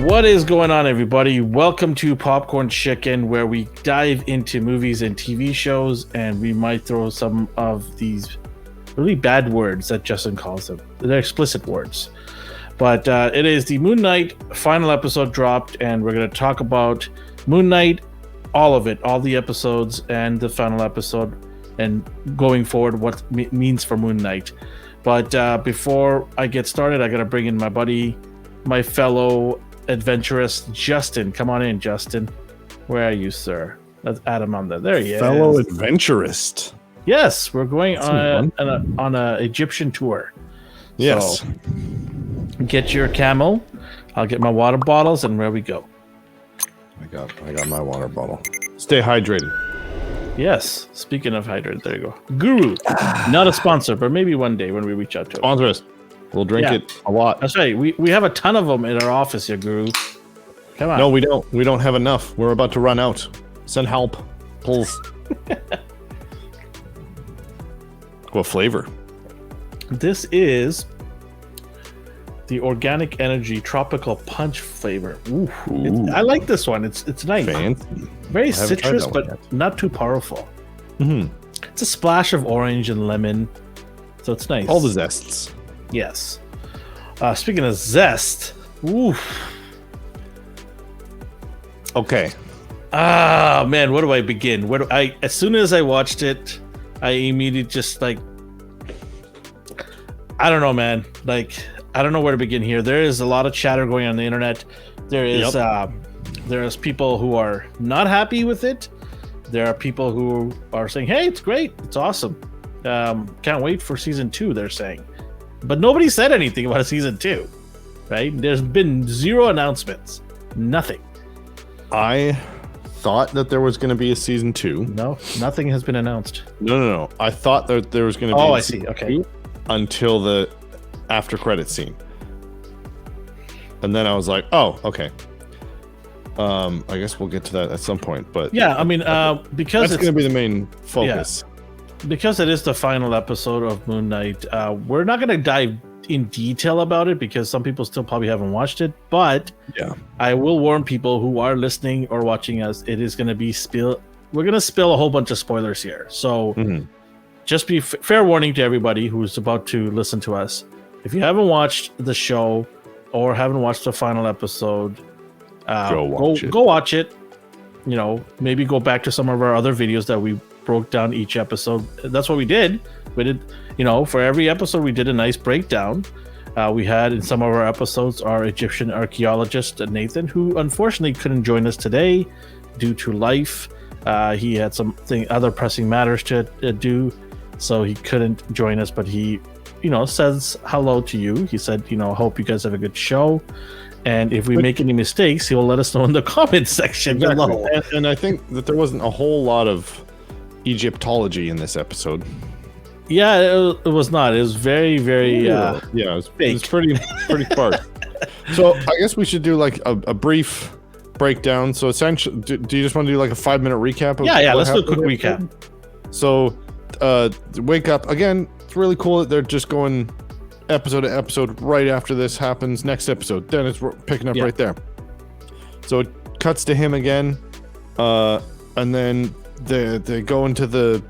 What is going on, everybody? Welcome to Popcorn Chicken, where we dive into movies and TV shows, and we might throw some of these really bad words that Justin calls them. They're explicit words. But it is the MoonKnight final episode dropped, and we're going to talk about MoonKnight, all of it, all the episodes and the final episode, and going forward, what it means for MoonKnight. But before I get started, I got to bring in my buddy, my fellow adventurous Justin. Come on in, Justin. Where are you, sir? Let's add him on there. There he is. Fellow adventurist. Yes, we're going on a Egyptian tour. Yes. So, get your camel. I'll get my water bottles, and where we go. I got my water bottle. Stay hydrated. Yes. Speaking of hydrate, there you go. Guru. Not a sponsor, but maybe one day when we reach out to him. Sponsor us. We'll drink it a lot. That's right. We have a ton of them in our office here, Guru. Come on. No, we don't. We don't have enough. We're about to run out. Send help. Please. What flavor? This is the Organic Energy Tropical Punch flavor. Ooh. I like this one. It's nice. Fancy. Very citrus, but not too powerful. Mm-hmm. It's a splash of orange and lemon, so it's nice. All the zests. Yes. Speaking of zest, Okay. Ah, man, where do I begin? As soon as I watched it, I immediately just I don't know, man. I don't know where to begin here. There is a lot of chatter going on the internet. There is there's people who are not happy with it. There are people who are saying, "Hey, it's great. It's awesome. Can't wait for season 2," they're saying. But nobody said anything about a season 2, right? There's been zero announcements. Nothing. I thought that there was going to be a season 2. No, nothing has been announced. No. I thought that there was going to be I see. Okay. Until the after credit scene. And then I was like, oh, okay. I guess we'll get to that at some point. But yeah, I mean, because that's going to be the main focus. Yeah. Because it is the final episode of MoonKnight, we're not going to dive in detail about it because some people still probably haven't watched it. But yeah, I will warn people who are listening or watching us, it is going to be we're going to spill a whole bunch of spoilers here. So just be fair warning to everybody who's about to listen to us. If you haven't watched the show or haven't watched the final episode, go watch it. You know, maybe go back to some of our other videos that we broke down each episode. That's what we did. We did, for every episode we did a nice breakdown. We had in some of our episodes our Egyptian archaeologist Nathan, who unfortunately couldn't join us today due to life. He had other pressing matters to do, so he couldn't join us. But he, says hello to you. He said, hope you guys have a good show. And if we make any mistakes, he'll let us know in the comments section below. And I think that there wasn't a whole lot of Egyptology in this episode. Yeah, it was not. It was very, very it was pretty sparse. So I guess we should do like a brief breakdown. So essentially, do you just want to do like a 5-minute recap? Yeah. Let's do a quick recap. So, wake up again. It's really cool that they're just going episode to episode. Right after this happens, next episode, then it's picking up right there. So it cuts to him again, and then they go into the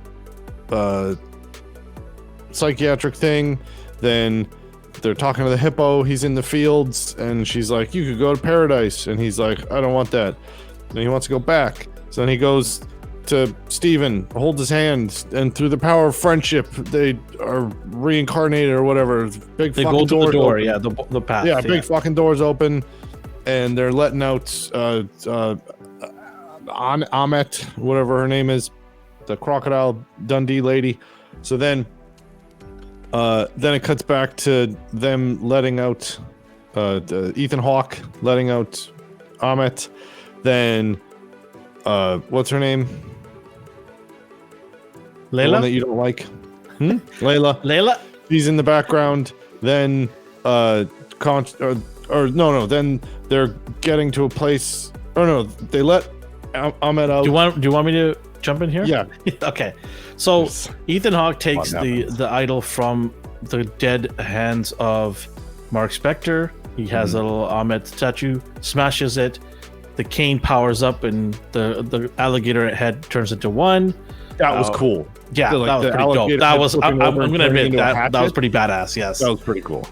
psychiatric thing. Then they're talking to the hippo. He's in the fields, and she's like, "You could go to paradise," and he's like, "I don't want that." And he wants to go back. So then he goes to Steven, holds his hand, and through the power of friendship, they are reincarnated or whatever. They go to the door, the path. Yeah, big fucking doors open, and they're letting out Amet, whatever her name is, the Crocodile Dundee lady. So then it cuts back to them letting out Ethan Hawke, letting out Amet. Then what's her name? Layla? The one that you don't like. Layla. She's in the background. Then then they're getting to a place. Oh no, they let Ahmed out. Do you want me to jump in here? Yeah. Okay. So Ethan Hawke takes the idol from the dead hands of Mark Spector. He has a little Ahmed statue, smashes it. The cane powers up, and the alligator head turns into one. That was cool. Yeah, that was pretty dope. That was. I'm gonna admit that was pretty badass. Yes, that was pretty cool.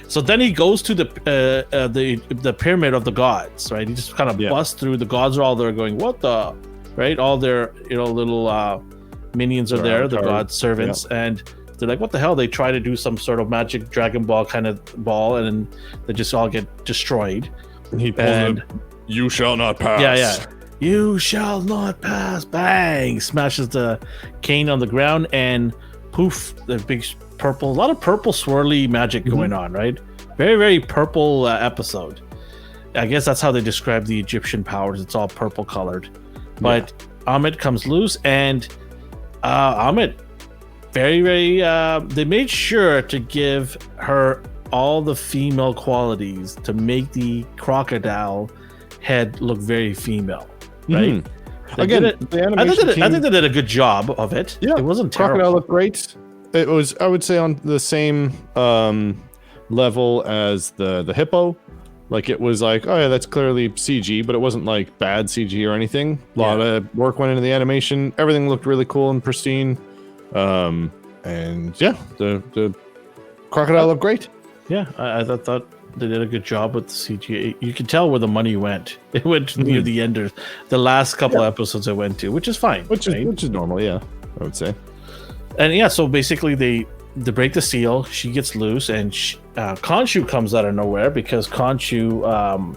So then he goes to the pyramid of the gods. Right, he just kind of busts through. The gods are all there, going, "What the?" Right, all their little minions are there, the god servants, and they're like, "What the hell?" They try to do some sort of magic Dragon Ball kind of ball, and then they just all get destroyed. And he pulls "You shall not pass." Yeah. You shall not pass. Bang! Smashes the cane on the ground, and poof! The big purple, a lot of purple swirly magic going on, right? Very, very purple episode. I guess that's how they describe the Egyptian powers. It's all purple colored. But Ahmed comes loose, and Ahmed, very, very. They made sure to give her all the female qualities to make the crocodile head look very female. Right. Again, I think they did a good job of it. Yeah, it wasn't terrible. Crocodile looked great. It was, I would say, on the same level as the hippo. Like, it was like, oh yeah, that's clearly CG, but it wasn't like bad CG or anything. A lot of work went into the animation. Everything looked really cool and pristine. And yeah, the crocodile looked great. Yeah, I thought they did a good job with the CGI. You can tell where the money went. It went near the end of the last couple episodes it went to, which is fine. Which is normal, yeah, I would say. And so basically they break the seal. She gets loose, and Khonshu comes out of nowhere because Khonshu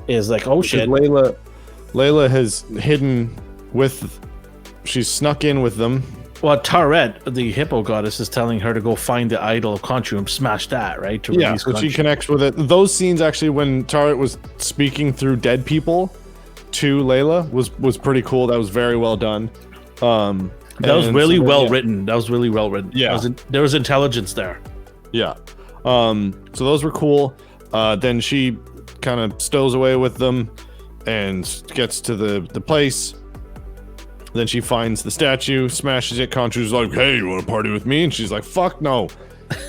is like, oh shit. Layla has hidden she's snuck in with them. Well, Taret, the hippo goddess, is telling her to go find the idol of Khonshu and smash that, right? To release so Khonshu. She connects with it. Those scenes, actually, when Taret was speaking through dead people to Layla, was pretty cool. That was very well done. That was really well written. That was really well written. Yeah. There was intelligence there. Yeah. So those were cool. Then she kind of stows away with them and gets to the place. Then she finds the statue, smashes it. Khonshu's like, hey, you want to party with me? And she's like, fuck no.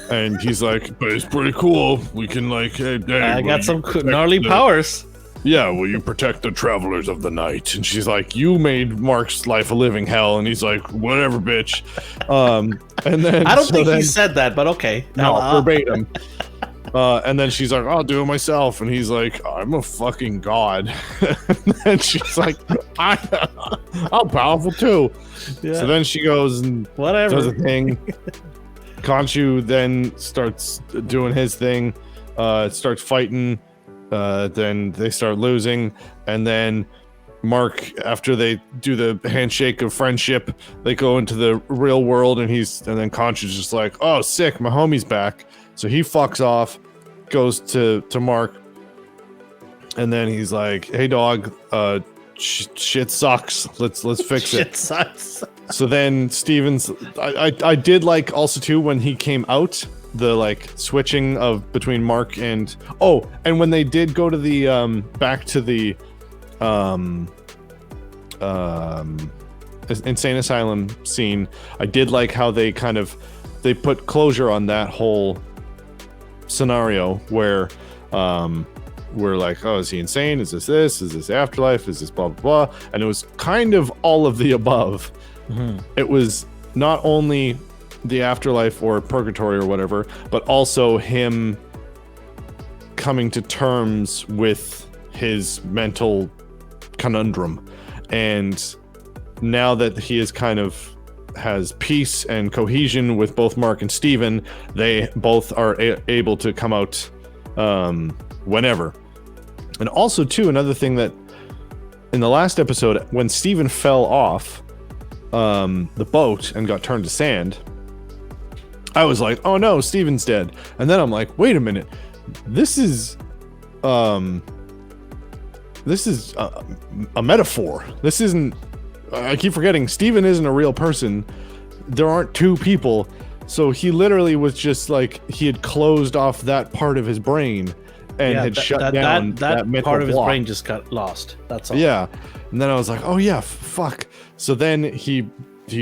And he's like, but it's pretty cool. We can hey, I got some gnarly powers. Yeah, will you protect the travelers of the night? And she's like, you made Mark's life a living hell. And he's like, whatever, bitch. And then I don't think he said that, but okay. No, verbatim. And then she's like, I'll do it myself. And he's like, I'm a fucking god. And she's like, I'm powerful too. Yeah. So then she goes and does a thing. Khonshu then starts doing his thing, starts fighting. Then they start losing. And then Mark, after they do the handshake of friendship, they go into the real world. And then Khonshu's just like, oh, sick, my homie's back. So he fucks off, goes to Mark, and then he's like, "Hey, dog, shit sucks. Let's fix it." Shit sucks. So then Stevens, I did like also too when he came out, the switching of between Mark and when they did go to the back to the insane asylum scene. I did like how they put closure on that whole scenario where we're like, oh, is he insane? Is this afterlife? Is this blah blah blah? And it was kind of all of the above. It was not only the afterlife or purgatory or whatever, but also him coming to terms with his mental conundrum. And now that he is has peace and cohesion with both Mark and Steven, they both are able to come out whenever. And also too, another thing that in the last episode, when Steven fell off the boat and got turned to sand, I was like, oh no, Steven's dead. And then I'm like, wait a minute, this is a metaphor. This isn't, I keep forgetting, Steven isn't a real person. There aren't two people. So he literally was just he had closed off that part of his brain and had shut down that mental part of his block. brain just got lost. That's all. Yeah. And then I was like, oh yeah, fuck. So then he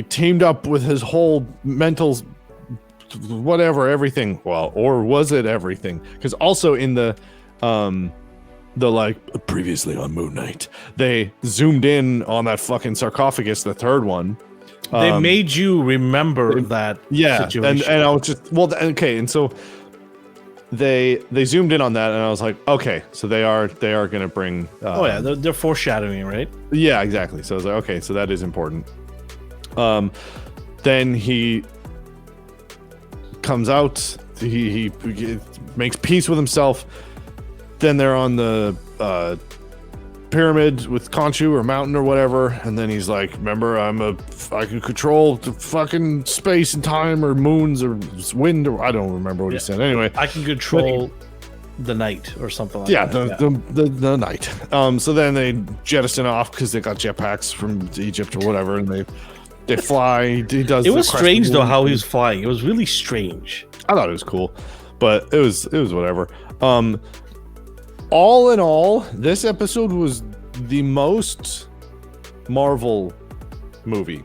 teamed up with his whole mental whatever, everything. Well, or was it everything? Because also in the like previously on MoonKnight, they zoomed in on that fucking sarcophagus, the third one. They made you remember that situation. And I was just okay, and so they zoomed in on that, and I was like, okay, so they are gonna bring. They're foreshadowing, right? Yeah, exactly. So I was like, okay, so that is important. Then he comes out. He makes peace with himself. Then they're on the pyramid with Khonshu or mountain or whatever, and then he's like, remember, I can control the fucking space and time or moons or wind, or I don't remember what he said. Anyway, I can control the night or something like that. The night. So then they jettison off because they got jetpacks from Egypt or whatever, and they fly. He does. It was strange though how he was flying. It was really strange. I thought it was cool, but it was whatever. All in all, this episode was the most Marvel movie.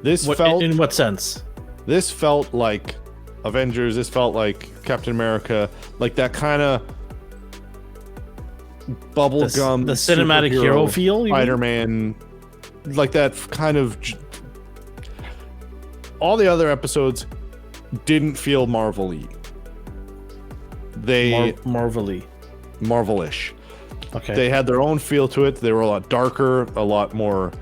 In what sense? This felt like Avengers. This felt like Captain America. Like that kind of bubblegum. The cinematic hero feel? Spider-Man. Like that kind of. All the other episodes didn't feel Marvel-y. Marvel-ish. Okay. They had their own feel to it. They were a lot darker, a lot more.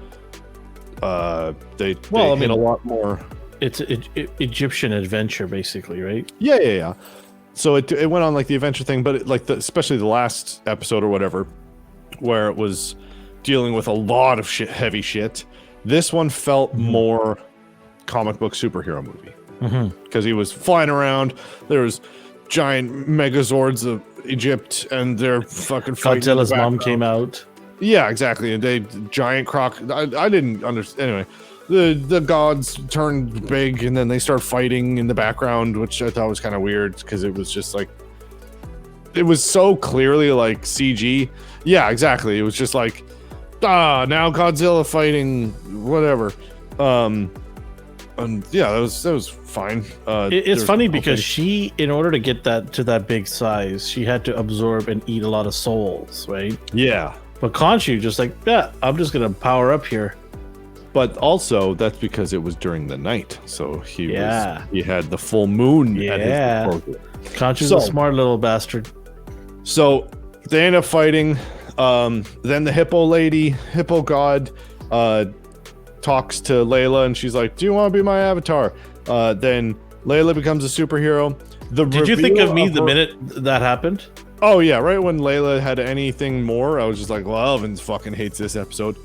They hit a lot more. It's Egyptian adventure, basically, right? Yeah. So it went on like the adventure thing, but especially the last episode or whatever, where it was dealing with a lot of heavy shit. This one felt more comic book superhero movie because he was flying around. There was giant megazords of Egypt, and they're fucking fighting. Godzilla's mom came out. Yeah, exactly. And they giant croc. I didn't understand. Anyway, the gods turned big, and then they start fighting in the background, which I thought was kind of weird because it was just like it was so clearly like CG. Yeah, exactly. It was just like now Godzilla fighting whatever. And yeah, that was fine. It's funny because she, in order to get that to that big size, she had to absorb and eat a lot of souls, right? Yeah. But Khonshu just like, I'm just gonna power up here. But also, that's because it was during the night, so he had the full moon at his disposal. Khonshu's a smart little bastard. So they end up fighting. Then the hippo god, talks to Layla, and she's like, do you want to be my avatar? Then Layla becomes a superhero. Did you think of me the minute that happened? Oh yeah, right when Layla had anything more, I was just like, well, Elvin fucking hates this episode.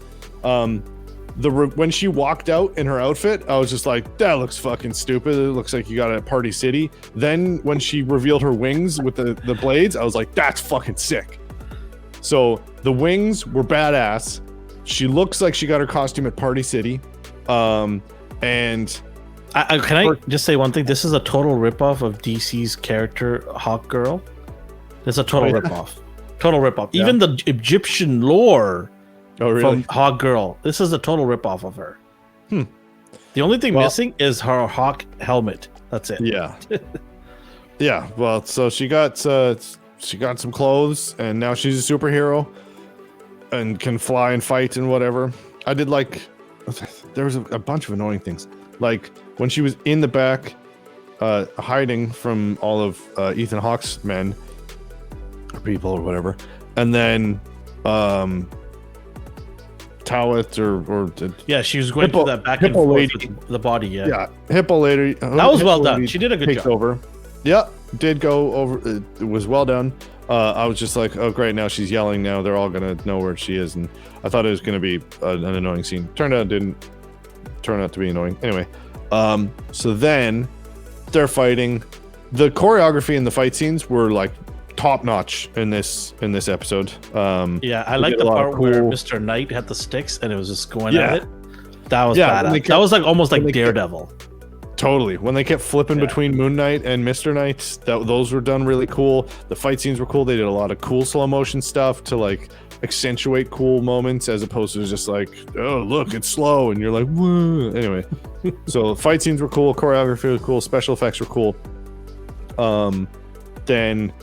When she walked out in her outfit, I was just like, that looks fucking stupid. It looks like you got it at Party City. Then when she revealed her wings with the blades, I was like, that's fucking sick. So the wings were badass. She looks like she got her costume at Party City. And can I just say one thing? This is a total ripoff of DC's character Hawk Girl. It's a total ripoff. Total ripoff. Yeah. Even the Egyptian lore from Hawk Girl. This is a total ripoff of her. The only thing missing is her hawk helmet. That's it. Yeah. Yeah. Well, so she got some clothes, and now she's a superhero. And can fly and fight and whatever. I did like, there was a bunch of annoying things. Like when she was in the back, hiding from all of Ethan Hawke's men, or people or whatever. And then Towet or she was going through that back and forth with the body. Yeah, Hippo lady. That was well done. She did a good job. Over. Yeah, did go over. It was well done. I was just like, oh great, now she's yelling. Now they're all gonna know where she is, and I thought it was gonna be an annoying scene. Turned out it didn't turn out to be annoying. Anyway, so then they're fighting. The choreography and the fight scenes were like top notch in this episode. I like the part where Mr. Knight had the sticks and it was just going at it. That was badass. That was like almost like Daredevil. Totally. When they kept flipping between Moon Knight and Mr. Knight, those were done really cool. The fight scenes were cool. They did a lot of cool slow motion stuff to like accentuate cool moments as opposed to just like, oh, look, it's slow. And you're like, whoa. Anyway, so fight scenes were cool. Choreography was cool. Special effects were cool. Then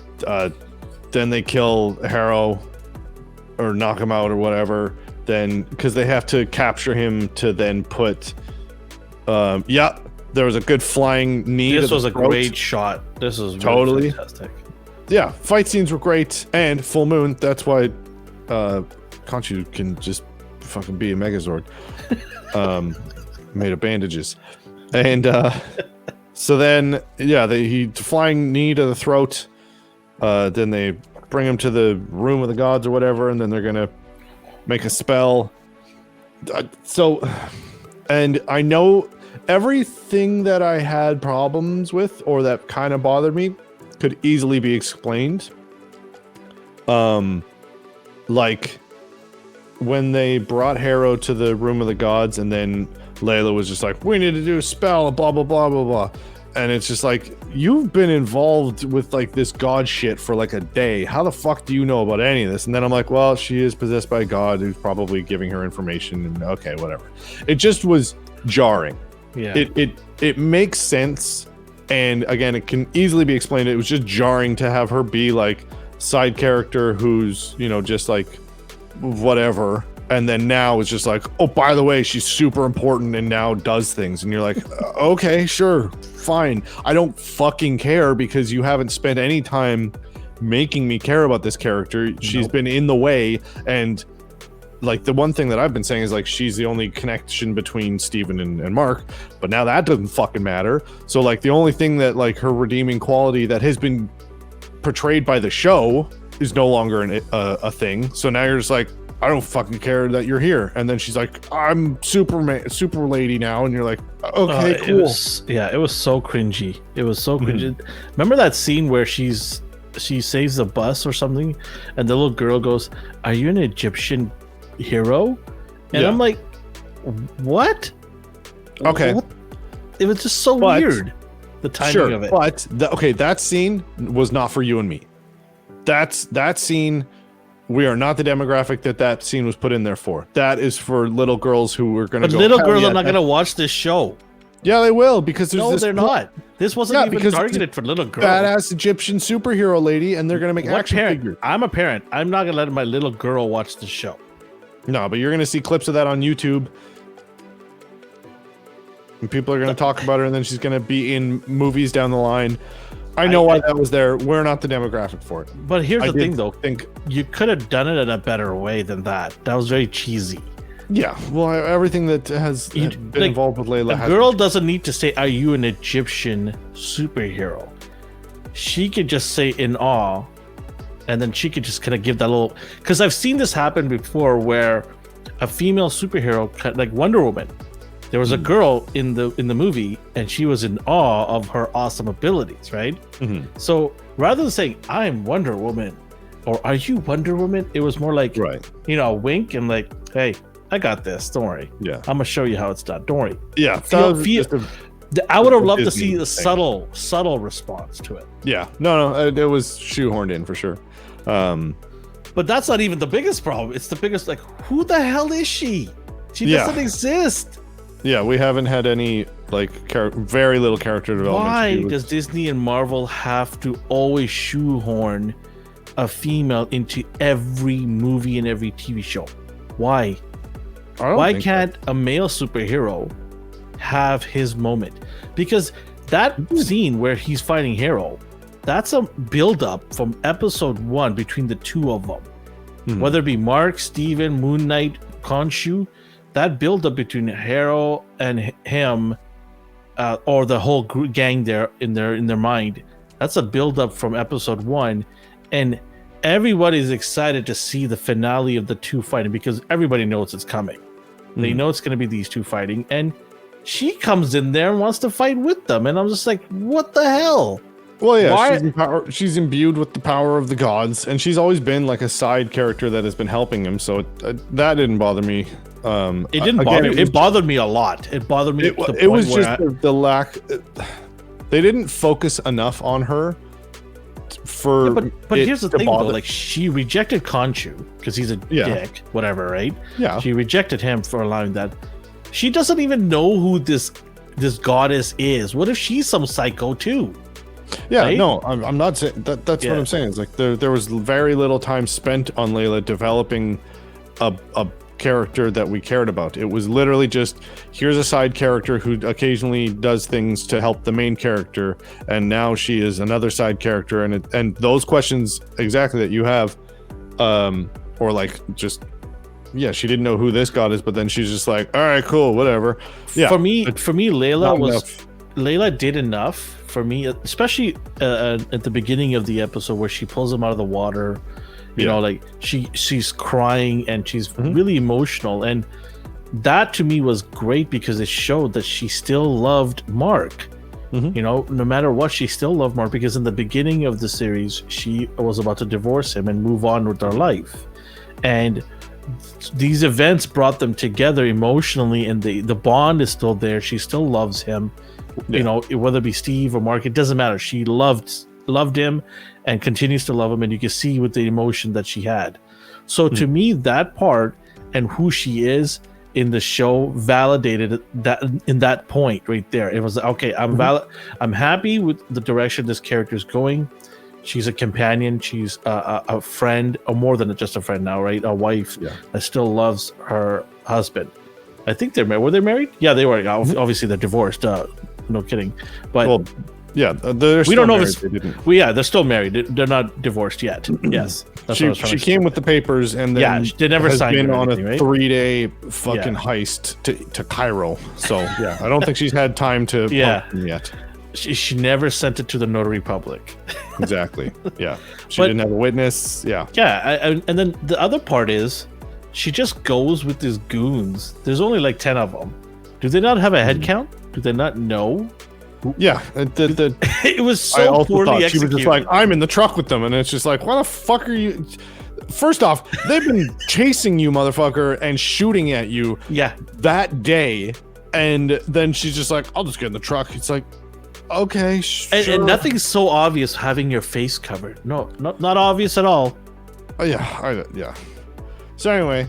they kill Harrow or knock him out or whatever. Then, because they have to capture him to then put, there was a good flying knee. This was a great shot. This was really totally fantastic. Yeah, fight scenes were great, and full moon. That's why Khonshu can just fucking be a Megazord, made of bandages, and so then he flying knee to the throat. Then they bring him to the room of the gods or whatever, and then they're gonna make a spell. And I know everything that I had problems with or that kind of bothered me could easily be explained. Like when they brought Harrow to the room of the gods and then Layla was just like, we need to do a spell, blah, blah, blah, blah, blah. And it's just like, you've been involved with like this god shit for like a day. How the fuck do you know about any of this? And then I'm like, well, she is possessed by a god who's probably giving her information and okay, whatever. It just was jarring. Yeah. It makes sense. And again, it can easily be explained. It was just jarring to have her be like side character who's, just like whatever. And then now it's just like, oh, by the way, she's super important and now does things. And you're like, okay, sure, fine. I don't fucking care because you haven't spent any time making me care about this character. She's been in the way. And like the one thing that I've been saying is like, she's the only connection between Steven and Mark. But now that doesn't fucking matter. So like the only thing that like her redeeming quality that has been portrayed by the show is no longer a thing. So now you're just like, I don't fucking care that you're here. And then she's like, I'm super lady now. And you're like, okay, cool. It was so cringy. It was so cringy. Remember that scene where she saves the bus or something? And the little girl goes, are you an Egyptian hero? And I'm like, what? Okay. What? It was just so weird. The timing of it. But that scene was not for you and me. That scene, we are not the demographic that scene was put in there for. That is for little girls who are going to go. But little girls are not going to watch this show. Yeah, they will because there's they're not. This wasn't even targeted for little girls. Badass Egyptian superhero lady, and they're going to make action figures. I'm a parent. I'm not going to let my little girl watch the show. No, but you're going to see clips of that on YouTube. And people are going to talk about her, and then she's going to be in movies down the line. I know why that was there. We're not the demographic for it. But here's the thing, though. You could have done it in a better way than that. That was very cheesy. Yeah, well, everything that has been involved with Layla. A girl doesn't need to say, are you an Egyptian superhero? She could just say in awe, and then she could just kind of give that little... Because I've seen this happen before where a female superhero, like Wonder Woman, there was a girl in the movie, and she was in awe of her awesome abilities, right? So rather than saying, I'm Wonder Woman, or are you Wonder Woman? It was more like, a wink and like, hey, I got this. Don't worry. Yeah. I'm going to show you how it's done. Don't worry. Yeah. I would have loved to see the subtle response to it. Yeah. No, it was shoehorned in for sure. But that's not even the biggest problem. It's the biggest, like, who the hell is she? She doesn't exist. Yeah, we haven't had any, like, very little character development. Why does Disney and Marvel have to always shoehorn a female into every movie and every TV show? Why? Why can't a male superhero have his moment? Because that scene where he's fighting Harrow, that's a build-up from episode 1 between the two of them. Whether it be Mark, Steven, MoonKnight, Khonshu, that build-up between Harrow and him, or the whole gang there in their mind, that's a build-up from episode 1, and everybody's excited to see the finale of the two fighting because everybody knows it's coming. They know it's going to be these two fighting, and she comes in there and wants to fight with them, and I'm just like, what the hell? Well, yeah, she's imbued with the power of the gods, and she's always been like a side character that has been helping him, so that didn't bother me It didn't bother me. It bothered me a lot. It bothered me. It was just the lack. They didn't focus enough on her. But here's the thing, though. Like, she rejected Khonshu because he's a dick, whatever, right? Yeah. She rejected him for allowing that. She doesn't even know who this goddess is. What if she's some psycho too? Yeah, right? no, I'm not saying that. That's what I'm saying. It's like there was very little time spent on Layla developing a character that we cared about. It was literally just, here's a side character who occasionally does things to help the main character, and now she is another side character, and those questions exactly that you have, or like just, she didn't know who this god is, but then she's just like, all right, cool, whatever. Yeah. For me, Layla did enough for me, especially at the beginning of the episode where she pulls him out of the water. You know, like she's crying and she's really emotional, and that to me was great because it showed that she still loved Mark. You know, no matter what, she still loved Mark, because in the beginning of the series she was about to divorce him and move on with her life, and these events brought them together emotionally, and the bond is still there. She still loves him. You know, whether it be Steve or Mark, it doesn't matter. She loved him and continues to love him, and you can see with the emotion that she had. So to me, that part and who she is in the show validated that in that point right there. It was okay, I'm happy with the direction this character is going. She's a companion, she's a friend, or more than just a friend now, right? A wife that still loves her husband. I think they're married. Were they married? Yeah, they were. Obviously they're divorced, no kidding. But we don't know if they're still married. They're not divorced yet. Yes, she came with the papers, and then they never signed been on a right? 3-day fucking heist to Cairo. So I don't think she's had time to pump them yet. She never sent it to the notary public. Exactly. Yeah, she didn't have a witness. And then the other part is, she just goes with these goons. There's only like 10 of them. Do they not have a head count? Do they not know? Yeah, it was so poorly executed. She was just like, I'm in the truck with them, and it's just like, why the fuck are you? First off, they've been chasing you, motherfucker, and shooting at you that day, and then she's just like, I'll just get in the truck. It's like, okay, sure. And nothing's so obvious having your face covered. No, not obvious at all. Oh, yeah. So anyway,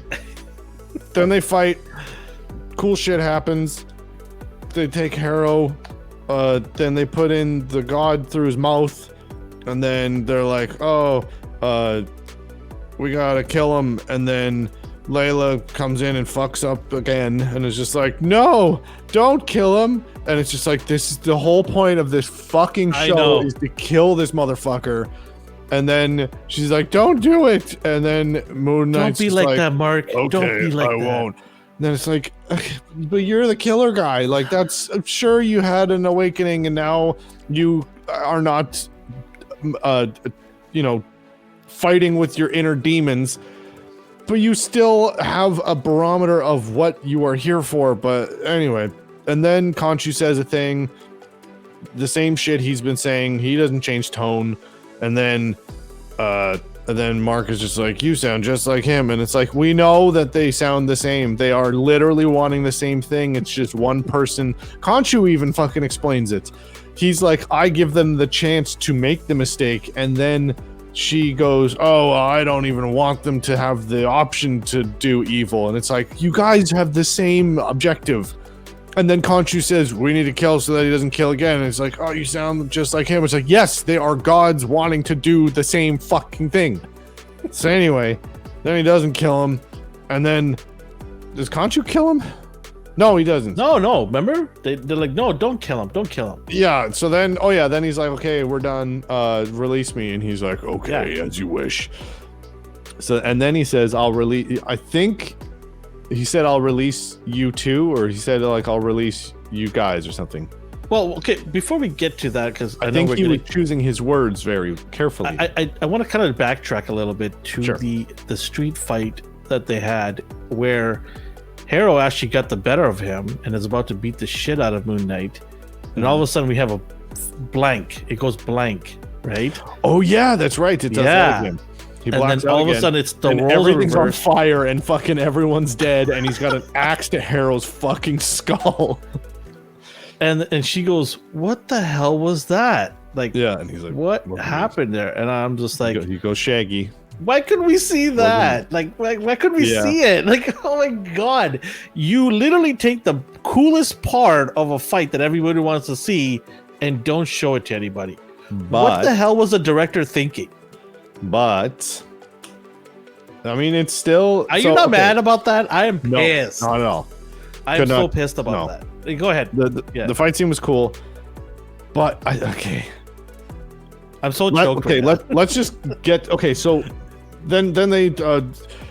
then they fight. Cool shit happens. They take Harrow. Then they put in the god through his mouth, and then they're like, we gotta kill him. And then Layla comes in and fucks up again, and is just like, no, don't kill him. And it's just like, this is the whole point of this fucking show, is to kill this motherfucker. And then she's like, don't do it. And then MoonKnight's don't be like that, Mark. Okay, don't be like I that. won't. And then it's like, but you're the killer guy. Like, I'm sure you had an awakening, and now you are not, fighting with your inner demons, but you still have a barometer of what you are here for. But anyway, and then Khonshu says a thing, the same shit he's been saying. He doesn't change tone, and then Mark is just like, you sound just like him. And it's like, we know that they sound the same. They are literally wanting the same thing. It's just one person. Khonshu even fucking explains it. He's like, I give them the chance to make the mistake. And then she goes, I don't even want them to have the option to do evil. And it's like, you guys have the same objective. And then Khonshu says, we need to kill so that he doesn't kill again. And it's like, oh, you sound just like him. It's like, yes, they are gods wanting to do the same fucking thing. So anyway, then he doesn't kill him. And then, does Khonshu kill him? No, he doesn't. No, remember? They're like, no, don't kill him. Yeah, so then, then he's like, okay, we're done. Release me. And he's like, okay, as you wish. So, and then he says, I'll release, I think he said, I'll release you too, or he said, like, I'll release you guys or something. Well, okay, before we get to that, because I think he was choosing his words very carefully. I want to kind of backtrack a little bit to the street fight that they had, where Harrow actually got the better of him and is about to beat the shit out of MoonKnight. And all of a sudden we have a blank. It goes blank, right? Oh, yeah, that's right. It does that again. He and blacks then out all of a again, sudden it's the and roles everything's on reversed. fire, and fucking everyone's dead, and he's got an axe to Harrow's fucking skull. And she goes, "What the hell was that?" Like, Yeah, and he's like, "What happened there?" And I'm just like, he goes Shaggy. why couldn't we see that? Like, why couldn't we see it? Like, oh my god, you literally take the coolest part of a fight that everybody wants to see and don't show it to anybody. What the hell was the director thinking? But I mean, it's still. Are you not mad about that? I am pissed. No, not at all. I'm so pissed about that. Go ahead. The fight scene was cool, but I'm so choked. Okay, let's just get so. Then they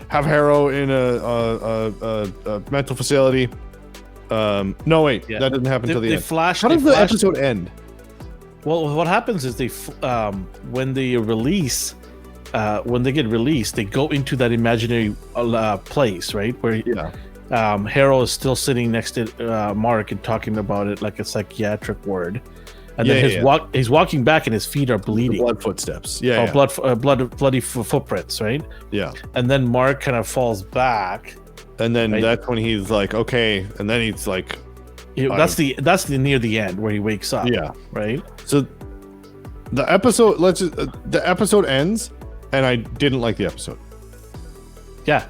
have Harrow in a mental facility. No wait, that didn't happen until the end. How does the episode end? Well, what happens is when they release, when they get released, they go into that imaginary place, right? Where Harrow is still sitting next to Mark and talking about it like a psychiatric ward. And then he's walking back and his feet are bleeding. The blood footsteps. Bloody footprints, right? Yeah. And then Mark kind of falls back. And then that's when he's like, okay. And then he's like, that's the near the end where he wakes up. Yeah. Right. So the episode, the episode ends, and I didn't like the episode. Yeah.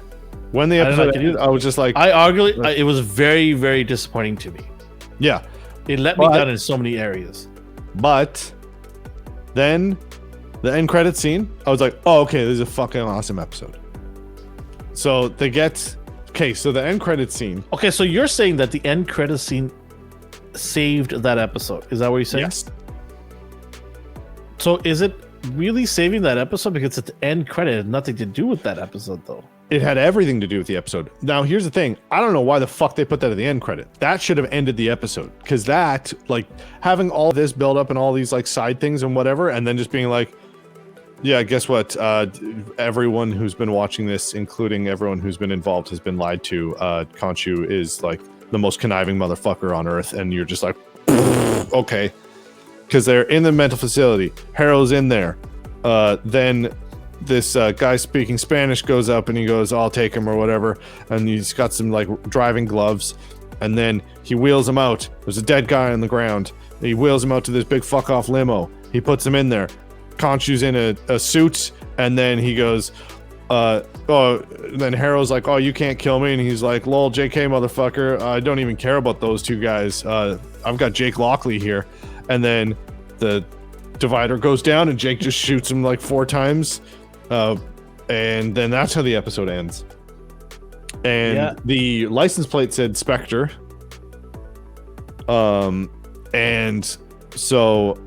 When the episode ended, I was just like, it was very, very disappointing to me. Yeah. It let me down in so many areas. But then the end credit scene, I was like, oh, okay, this is a fucking awesome episode. So they get so the end credit scene. Okay, so you're saying that the end credit scene saved that episode. Is that what you're saying? Yes. So is it really saving that episode? Because it's the end credit had nothing to do with that episode, though. It had everything to do with the episode. Now, here's the thing. I don't know why the fuck they put that at the end credit. That should have ended the episode. Because that, like, having all this build up and all these, like, side things and whatever, and then just being like, yeah, guess what? Everyone who's been watching this, including everyone who's been involved, has been lied to. Khonshu is, like, the most conniving motherfucker on Earth. And you're just like, okay. Because they're in the mental facility. Harrow's in there. Then this guy speaking Spanish goes up and he goes, I'll take him or whatever. And he's got some like driving gloves. And then he wheels him out. There's a dead guy on the ground. He wheels him out to this big fuck off limo. He puts him in there. Khonshu's in a suit. And then he goes, then Harrow's like, oh, you can't kill me. And he's like, lol, JK motherfucker. I don't even care about those two guys. I've got Jake Lockley here. And then the divider goes down and Jake just shoots him like 4 times. And then that's how the episode ends. And the license plate said Spectre. And so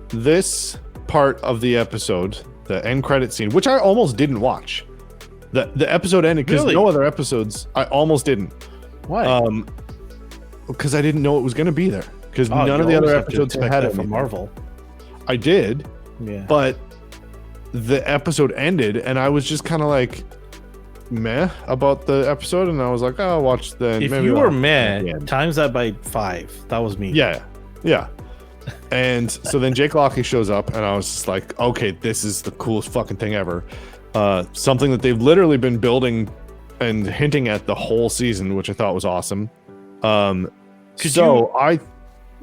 this part of the episode, the end credit scene, which I almost didn't watch. The episode ended because no other episodes. I almost didn't. Why? Because I didn't know it was going to be there. Because none of the other episodes had it from Marvel. I did. Yeah. But the episode ended, and I was just kind of like meh about the episode, and I was like, oh, I'll watch the. If you were meh, times that by 5. That was me. Yeah. And so then Jake Lockley shows up, and I was just like, okay, this is the coolest fucking thing ever. Something that they've literally been building and hinting at the whole season, which I thought was awesome.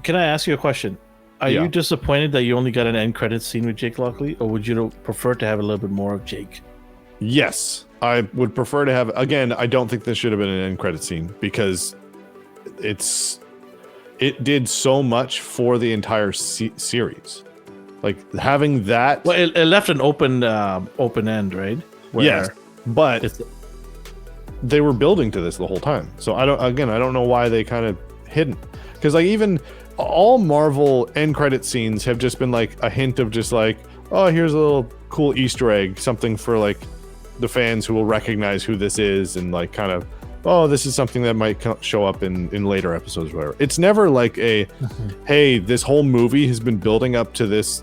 Can I ask you a question? Are you disappointed that you only got an end credit scene with Jake Lockley, or would you prefer to have a little bit more of Jake? Yes, I would prefer to have. Again, I don't think this should have been an end credit scene because it did so much for the entire series. Like having that. Well, it left an open end, right? Yes, but they were building to this the whole time. So I don't know why they kind of hidden, because like even all Marvel end credit scenes have just been like a hint of just like, oh, here's a little cool Easter egg, something for like the fans who will recognize who this is, and like kind of, oh, this is something that might show up in later episodes or whatever. It's never like a, hey, this whole movie has been building up to this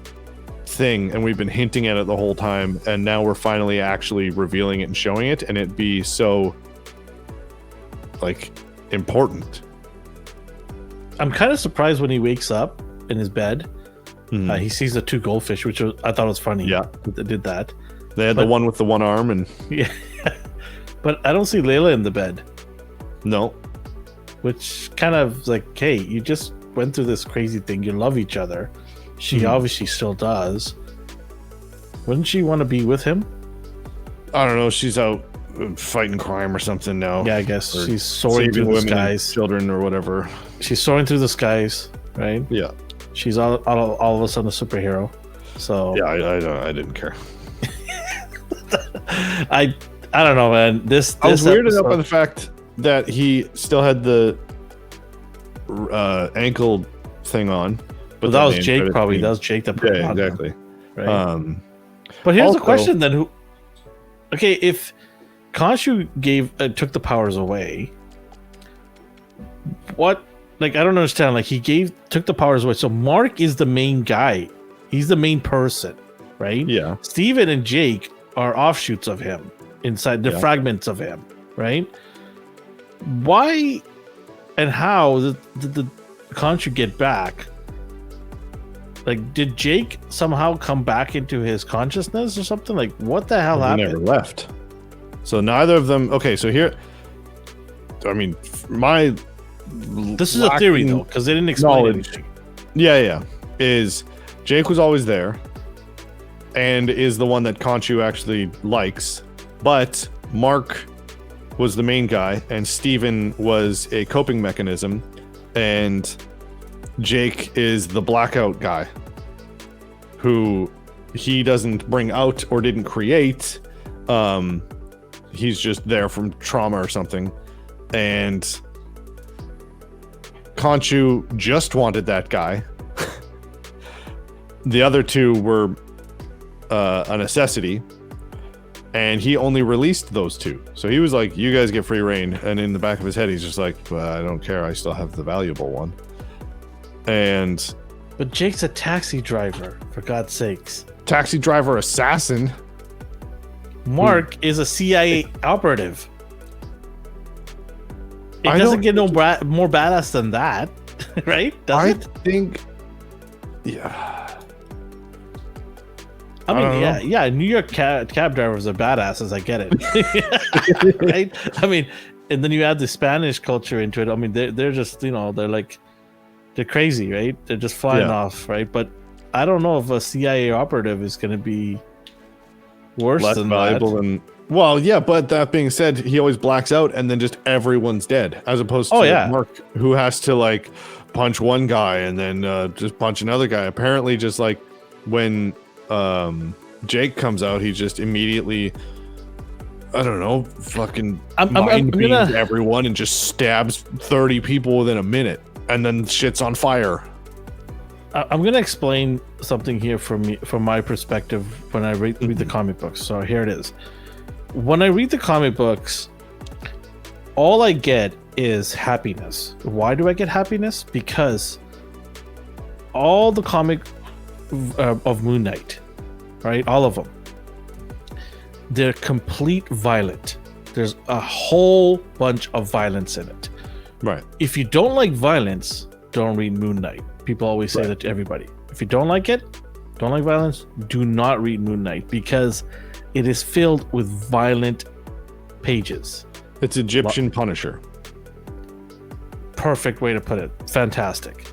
thing and we've been hinting at it the whole time, and now we're finally actually revealing it and showing it, and it be so like important. I'm kind of surprised when he wakes up in his bed. He sees the 2 goldfish, which I thought was funny. Yeah, they did that. They had the one with the one arm, and yeah, but I don't see Layla in the bed. no. Which kind of like, hey, you just went through this crazy thing. You love each other. She obviously still does. Wouldn't she want to be with him? I don't know. She's out fighting crime or something now. Yeah, I guess she's soaring through the skies. Children or whatever. She's soaring through the skies, right? Yeah. She's all of a sudden a superhero. So yeah, I didn't care. I don't know, man. I was weirded out by the fact that he still had the ankle thing on, but that was Jake probably. That was Jake that put it on. Exactly. Right. But here's the question then: Who? Okay, if Khonshu took the powers away, what? Like, I don't understand. Like, he took the powers away. So Mark is the main guy. He's the main person, right? Yeah. Steven and Jake are offshoots of him inside the fragments of him, right? Why and how did the Khonshu get back? Like, did Jake somehow come back into his consciousness or something? Like, what the hell happened? He never left. So neither of them. Okay, so here, I mean, this is a theory though, because they didn't explain anything. Yeah. Is Jake was always there, and is the one that Khonshu actually likes, but Mark was the main guy, and Steven was a coping mechanism, and Jake is the blackout guy who he doesn't bring out or didn't create. He's just there from trauma or something. And Khonshu just wanted that guy. The other two were a necessity. And he only released those two. So he was like, you guys get free reign. And in the back of his head, he's just like, well, I don't care. I still have the valuable one. But Jake's a taxi driver, for God's sakes. Taxi driver assassin. Mark is a CIA operative. It doesn't get more badass than that, right? I think, yeah. I mean, yeah. New York cab drivers are badasses. I get it, right? I mean, and then you add the Spanish culture into it. I mean, they're just, they're crazy, right? They're just flying off, right? But I don't know if a CIA operative is going to be less valuable than. Well, yeah, but that being said, he always blacks out, and then just everyone's dead, as opposed to Mark, who has to punch one guy and then just punch another guy. Apparently, just when Jake comes out, he just immediately, I don't know, fucking mind beams everyone and just stabs 30 people within a minute, and then shit's on fire. I'm gonna explain something here from my perspective when I read the comic books. So here it is. When I read the comic books, all I get is happiness. Why do I get happiness? Because all the comic of MoonKnight, right? All of them, they're complete violent. There's a whole bunch of violence in it. Right. If you don't like violence, don't read MoonKnight. People always say that to everybody. If you don't like it, don't like violence, do not read MoonKnight, because it is filled with violent pages. It's Egyptian Punisher. Perfect way to put it. Fantastic.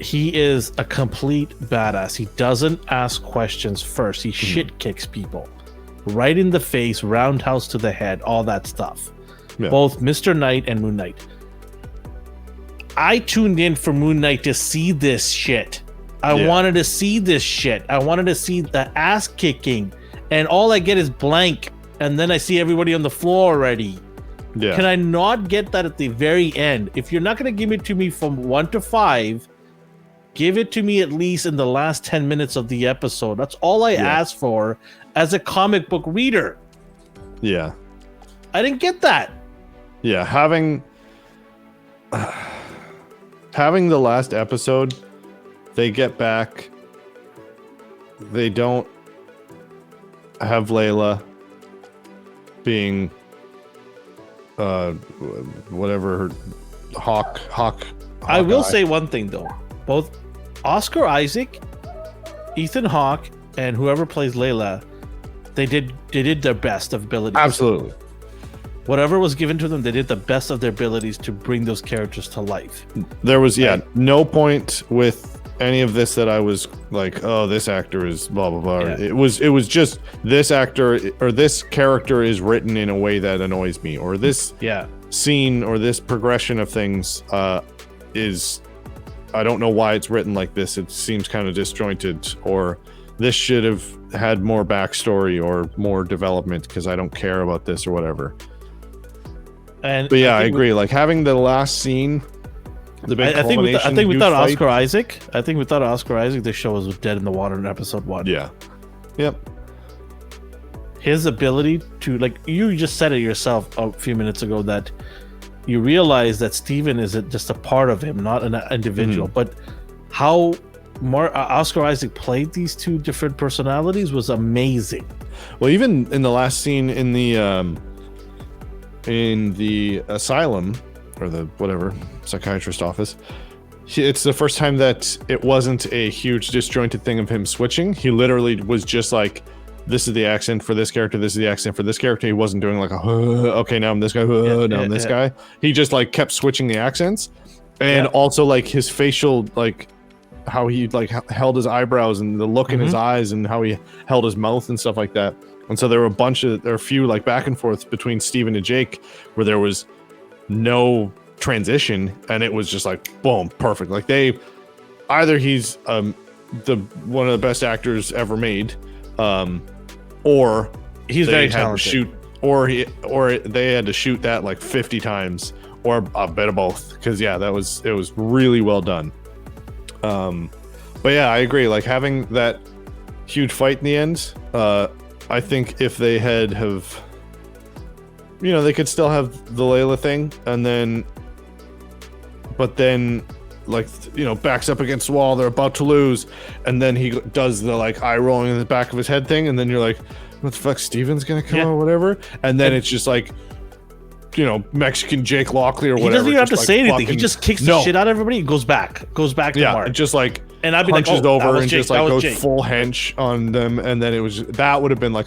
He is a complete badass. He doesn't ask questions first. He shit kicks people right in the face, roundhouse to the head, all that stuff. Yeah. Both Mr. Knight and MoonKnight. I tuned in for MoonKnight to see this shit. I wanted to see this shit. I wanted to see the ass kicking, and all I get is blank, and then I see everybody on the floor already. Yeah. Can I not get that at the very end? If you're not going to give it to me from 1 to 5, give it to me at least in the last 10 minutes of the episode. That's all I asked for as a comic book reader. Yeah. I didn't get that. Yeah, having the last episode, they get back. They don't have Layla being whatever her Hawk. I will say one thing though. Both Oscar Isaac, Ethan Hawke, and whoever plays Layla, they did their best of abilities. Absolutely. Whatever was given to them, they did the best of their abilities to bring those characters to life. There was no point with any of this that I was like, oh, this actor is blah blah blah. Yeah. It was just this actor or this character is written in a way that annoys me, or this scene or this progression of things is, I don't know why it's written like this. It seems kind of disjointed, or this should have had more backstory or more development because I don't care about this or whatever. But yeah, I agree. Like having the last scene, the big I think without Oscar Isaac, the show was dead in the water in episode 1. Yeah. Yep. His ability to, like, you just said it yourself a few minutes ago, that you realize that Steven is just a part of him, not an individual. But how Oscar Isaac played these two different personalities was amazing. Well, even in the last scene in the asylum, or the whatever psychiatrist office, it's the first time that it wasn't a huge disjointed thing of him switching. He literally was just like, this is the accent for this character, this is the accent for this character. He wasn't doing like a okay, now I'm this guy, now I'm this guy. He just like kept switching the accents, and also like his facial, like how he like held his eyebrows and the look in his eyes and how he held his mouth and stuff like that. And so there were a few like back and forth between Steven and Jake where there was no transition, and it was just like boom, perfect. Like either he's one of the best actors ever made, or he's very talented, or they had to shoot that like 50 times, or a bit of both. Because it was really well done. But yeah, I agree. Like having that huge fight in the end, I think if they have, they could still have the Layla thing, but then like, backs up against the wall, they're about to lose, and then he does the like eye rolling in the back of his head thing, and then you're like, what the fuck, Steven's gonna come or whatever, and then it's just like, Mexican Jake Lockley or whatever. He doesn't even have to say anything. He just kicks the shit out of everybody and goes back to Mark. Just like, and I'd be punches like, over and just like goes full hench on them, and then that would have been like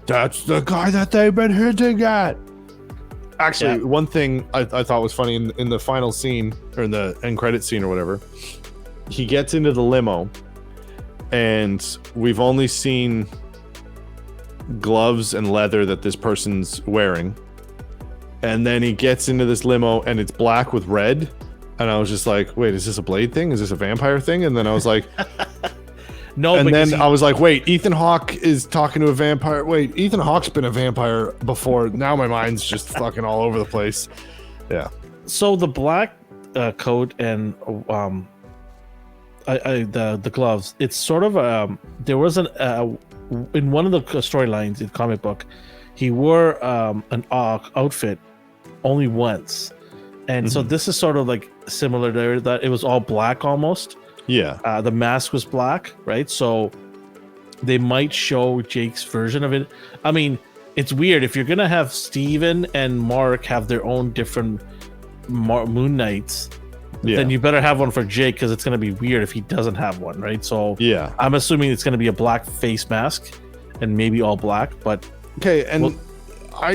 that's the guy that they've been hinting at. Actually, one thing I thought was funny in the final scene, or in the end credit scene or whatever, he gets into the limo, and we've only seen gloves and leather that this person's wearing, and then he gets into this limo and it's black with red. And I was just like, wait, is this a Blade thing? Is this a vampire thing? And then I was like, no. And then I was like, wait, Ethan Hawke is talking to a vampire. Wait, Ethan Hawke's been a vampire before. Now my mind's just fucking all over the place. Yeah. So the black coat and the gloves, it's sort of there was in one of the storylines in the comic book, he wore an outfit only once. And so this is sort of like similar there, that it was all black almost. Yeah. The mask was black, right? So they might show Jake's version of it. I mean, it's weird. If you're going to have Steven and Mark have their own different Moon Knights, then you better have one for Jake, because it's going to be weird if he doesn't have one, right? So I'm assuming it's going to be a black face mask and maybe all black. But okay, and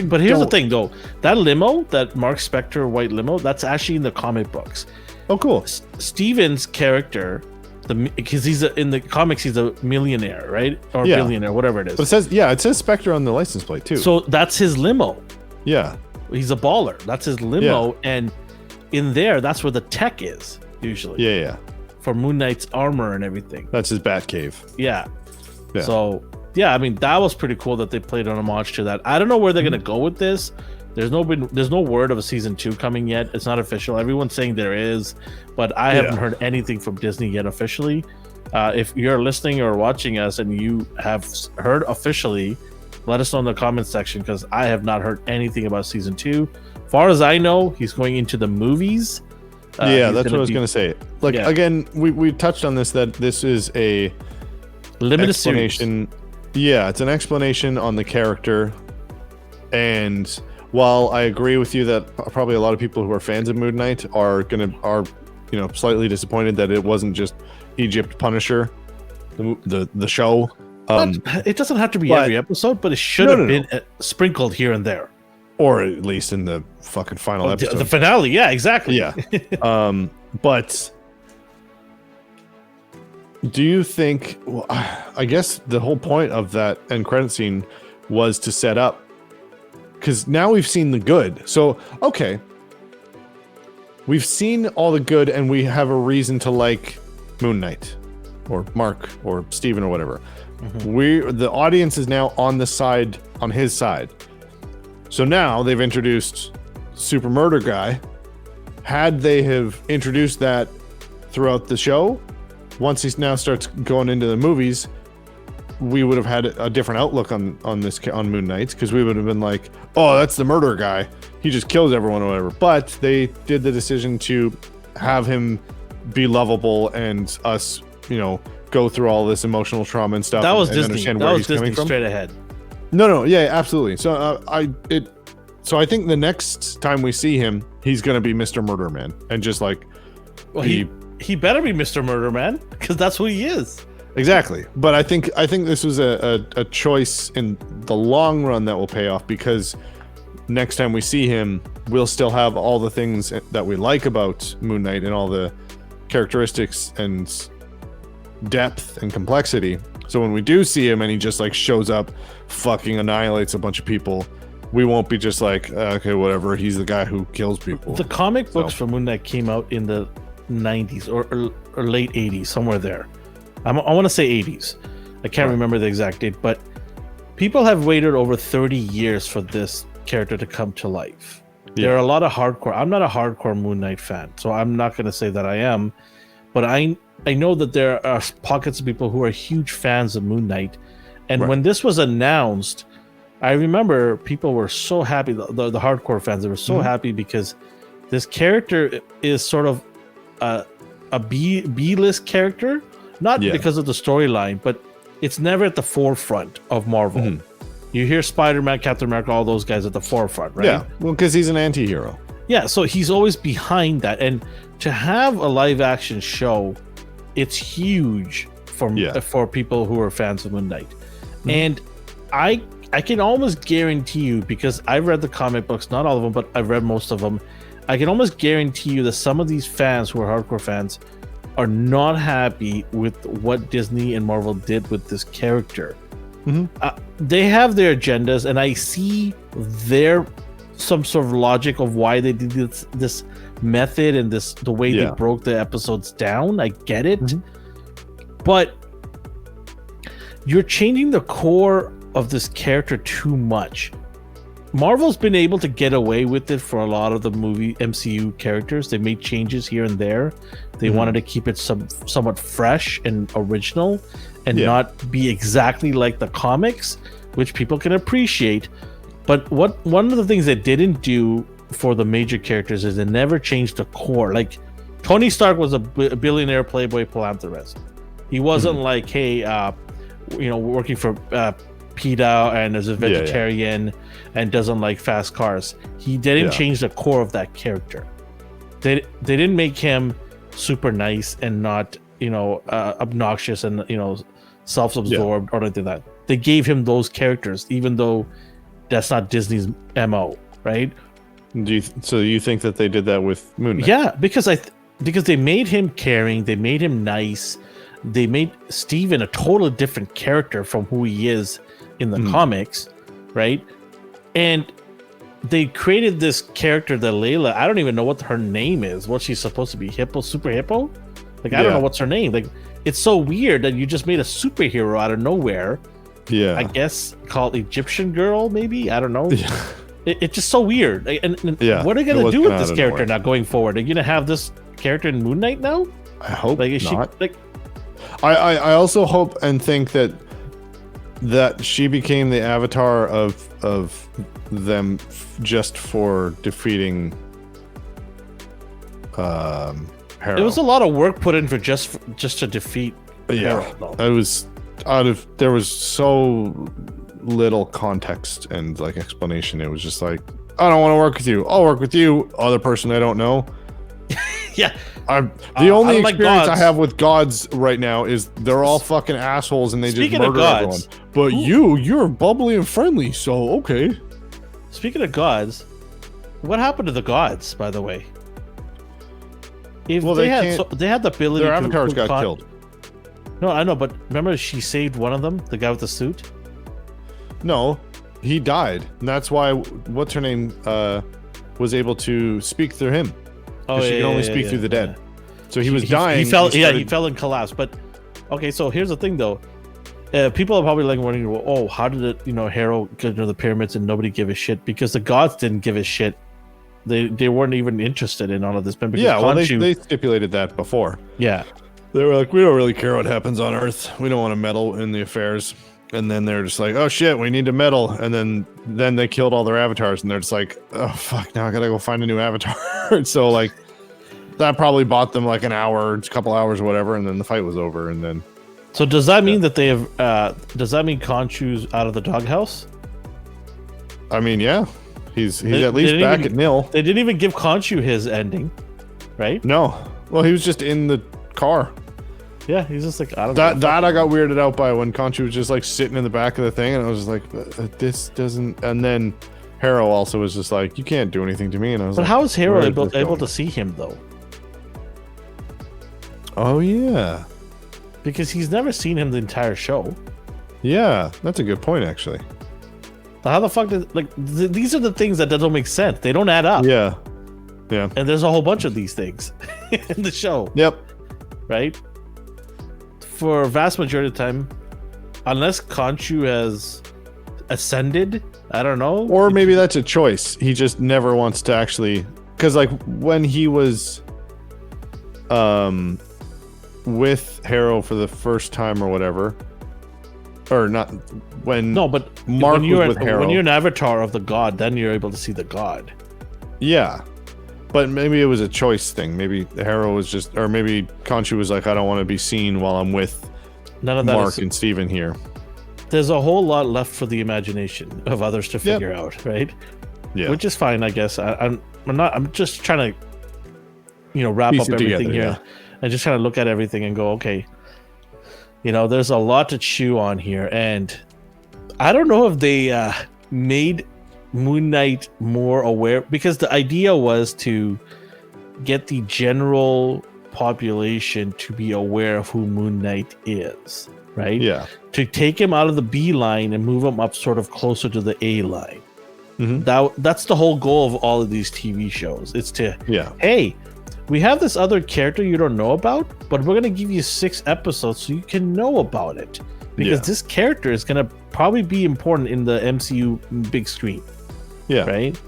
but here's the thing, though. That limo, that Mark Spector white limo, that's actually in the comic books. Oh, cool. Steven's character, because in the comics, he's a millionaire, right? Or billionaire, whatever it is. But it says Spector on the license plate, too. So that's his limo. Yeah. He's a baller. That's his limo. And in there, that's where the tech is, usually. Yeah. For Moon Knight's armor and everything. That's his bat cave. Yeah. So, I mean, that was pretty cool that they played an homage to that. I don't know where they're going to go with this. There's no word of a season 2 coming yet. It's not official. Everyone's saying there is, but I haven't heard anything from Disney yet officially. If you're listening or watching us and you have heard officially, let us know in the comments section, because I have not heard anything about season 2. Far as I know, he's going into the movies. That's what I was going to say. Like, again, we touched on this, that this is a limited explanation. series. Yeah, it's an explanation on the character. And while I agree with you that probably a lot of people who are fans of Moon Knight are slightly disappointed that it wasn't just Egypt Punisher, the show, It doesn't have to be but- every episode, but it should No, have no, been sprinkled here and there. Or at least in the fucking final episode. The finale, yeah, exactly. Yeah. But do you think? Well, I guess the whole point of that end credit scene was to set up, because now we've seen the good. So okay, we've seen all the good, and we have a reason to like MoonKnight, or Mark, or Steven, or whatever. The audience is now on his side. So now they've introduced Super Murder Guy. Had they have introduced that throughout the show, once he now starts going into the movies, we would have had a different outlook on Moon Knight, because we would have been like, oh, that's the murder guy. He just kills everyone or whatever. But they did the decision to have him be lovable and us, go through all this emotional trauma and stuff. That was and Disney. understand That where was he's coming Disney from. straight ahead. No, yeah, absolutely. So I think the next time we see him, he's gonna be Mr. Murder Man, and just like, Well, he better be Mr. Murder Man, because that's who he is. exactly. But I think this was a choice in the long run that will pay off, because next time we see him, we'll still have all the things that we like about Moon Knight and all the characteristics and depth and complexity. So when we do see him and he just like shows up, fucking annihilates a bunch of people, we won't be just like, okay, whatever, he's the guy who kills people. The comic books for Moon Knight came out in the 90s or late 80s, somewhere there. I want to say 80s. I can't remember the exact date, but people have waited over 30 years for this character to come to life. Yeah. There are a lot of hardcore. I'm not a hardcore Moon Knight fan, so I'm not going to say that I am, but I know that there are pockets of people who are huge fans of Moon Knight. And when this was announced, I remember people were so happy, the hardcore fans, they were so happy, because this character is sort of a B-list character, not because of the storyline, but it's never at the forefront of Marvel. You hear Spider-Man, Captain America, all those guys at the forefront, right? Yeah, well, because he's an anti-hero. Yeah, so he's always behind that. And to have a live-action show, it's huge for people who are fans of Moon Knight. And I can almost guarantee you, because I've read the comic books, not all of them, but I've read most of them, I can almost guarantee you that some of these fans who are hardcore fans are not happy with what Disney and Marvel did with this character. They have their agendas, and I see some sort of logic of why they did this method and the way they broke the episodes down. I get it, but you're changing the core of this character too much. Marvel's been able to get away with it for a lot of the movie MCU characters. They made changes here and there. They wanted to keep it somewhat fresh and original, and not be exactly like the comics, which people can appreciate. But one of the things they didn't do for the major characters is they never changed the core. Like, Tony Stark was a billionaire playboy philanthropist. He wasn't like, hey, working for PETA and is a vegetarian and doesn't like fast cars. He didn't change the core of that character. They didn't make him super nice and not obnoxious and self-absorbed or anything like that. They gave him those characters, even though that's not Disney's MO, right? So you think that they did that with Moon Knight? Yeah, because they made him caring, they made him nice, they made Steven a totally different character from who he is in the comics, right? And they created this character, the Layla. I don't even know what her name is. What she's supposed to be? Super Hippo? Like, I don't know what's her name. Like, it's so weird that you just made a superhero out of nowhere. Yeah. I guess called Egyptian Girl, maybe? I don't know. Yeah. It's just so weird. And what are they going to do with this character now going forward? Are you going to have this character in Moon Knight now? I hope not. I also hope and think that she became the avatar of them just for defeating Harrow. It was a lot of work put in for just to defeat Harrow. There was so little context and like explanation. It was just like, I don't want to work with you. I'll work with you, other person I don't know. Yeah. The only don't like experience I gods. have with gods right now is they're all fucking assholes and they just Speaking of murder everyone. gods, But you're bubbly and friendly, so okay. Speaking of gods, what happened to the gods, by the way? If Well, they they had the ability Their to avatars got killed. No, I know, but remember she saved one of them, the guy with the suit? No, he died. And that's why what's her name was able to speak through him. Oh, she can only speak through the dead. So he was dying. He fell and collapsed. But okay, so here's the thing though. People are probably like wondering, well, oh, how did it, Hero get into the pyramids and nobody give a shit? Because the gods didn't give a shit. They weren't even interested in all of this. Because they stipulated that before. Yeah. They were like, we don't really care what happens on Earth. We don't want to meddle in the affairs. And then they're just like, oh shit, we need to meddle. And then they killed all their avatars, and they're just like, oh fuck, now I gotta go find a new avatar. So like, that probably bought them like an hour, a couple hours, or whatever. And then the fight was over. And then. So does that mean that they have? Does that mean Khonshu's out of the doghouse? I mean, yeah, he's at least back at nil. They didn't even give Khonshu his ending, right? No, well, he was just in the car. Yeah, he's just like, I don't know. That I got weirded out by when Khonshu was just like sitting in the back of the thing, and I was just like, this doesn't. And then Hero also was just like, you can't do anything to me, and I was but like, how is Hero able going? to see him though? Oh yeah, because he's never seen him the entire show. Yeah, that's a good point actually. How the fuck did these are the things that don't make sense. They don't add up. Yeah. And there's a whole bunch of these things in the show. Yep. Right. For a vast majority of the time, unless Khonshu has ascended, I don't know. Or maybe that's a choice. He just never wants to actually, because like when he was with Hero for the first time or whatever, or not when but Mark was with Hero. When you're an avatar of the god, then you're able to see the god. Yeah. But maybe it was a choice thing. Maybe the Hero was just, or maybe Khonshu was like, I don't want to be seen while I'm with Mark and Steven here. There's a whole lot left for the imagination of others to figure out, right? Yeah. Which is fine, I guess. I'm just trying to, wrap up everything here. And just trying to look at everything and go, okay, there's a lot to chew on here. And I don't know if they made MoonKnight more aware, because the idea was to get the general population to be aware of who MoonKnight is, right? Yeah. To take him out of the B line and move him up sort of closer to the A line. Mm-hmm. That's the whole goal of all of these TV shows. It's to, hey, we have this other character you don't know about, but we're going to give you 6 episodes so you can know about it. Because this character is going to probably be important in the MCU big screen. Yeah. Right?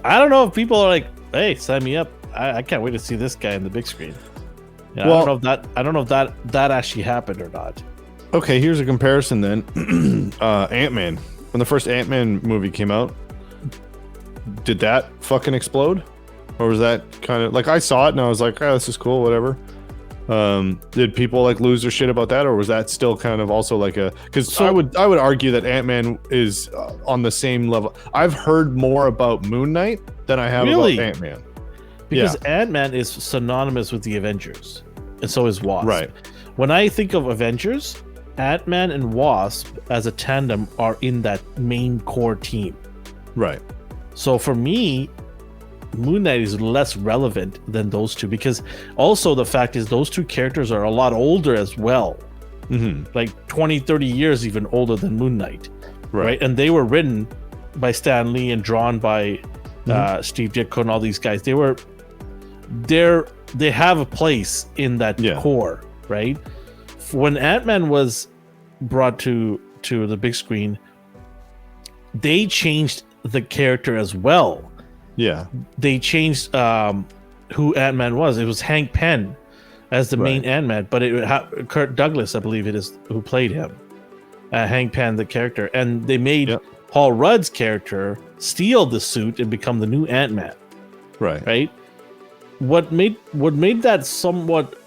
I don't know if people are like, hey, sign me up. I can't wait to see this guy in the big screen. Yeah, well, I don't know if that actually happened or not. Okay, here's a comparison then. Ant-Man. When the first Ant-Man movie came out, did that fucking explode? Or was that kind of like, I saw it and I was like, oh, this is cool, whatever. Did people like lose their shit about that, or was that still kind of also like a? Because I would argue that Ant-Man is on the same level. I've heard more about MoonKnight than I have about Ant-Man. Because Ant-Man is synonymous with the Avengers, and so is Wasp. Right. When I think of Avengers, Ant-Man and Wasp as a tandem are in that main core team. Right. So for me, MoonKnight is less relevant than those two, because also the fact is those two characters are a lot older as well. Mm-hmm. Like 20, 30 years even older than MoonKnight. Right. And they were written by Stan Lee and drawn by Steve Ditko and all these guys. They have a place in that core, right? When Ant-Man was brought to the big screen, they changed the character as well. Yeah. They changed who Ant-Man was. It was Hank Pym as the main Ant-Man, but Kurt Douglas, I believe it is, who played him. Hank Pym, the character. And they made Paul Rudd's character steal the suit and become the new Ant-Man. Right? What made that somewhat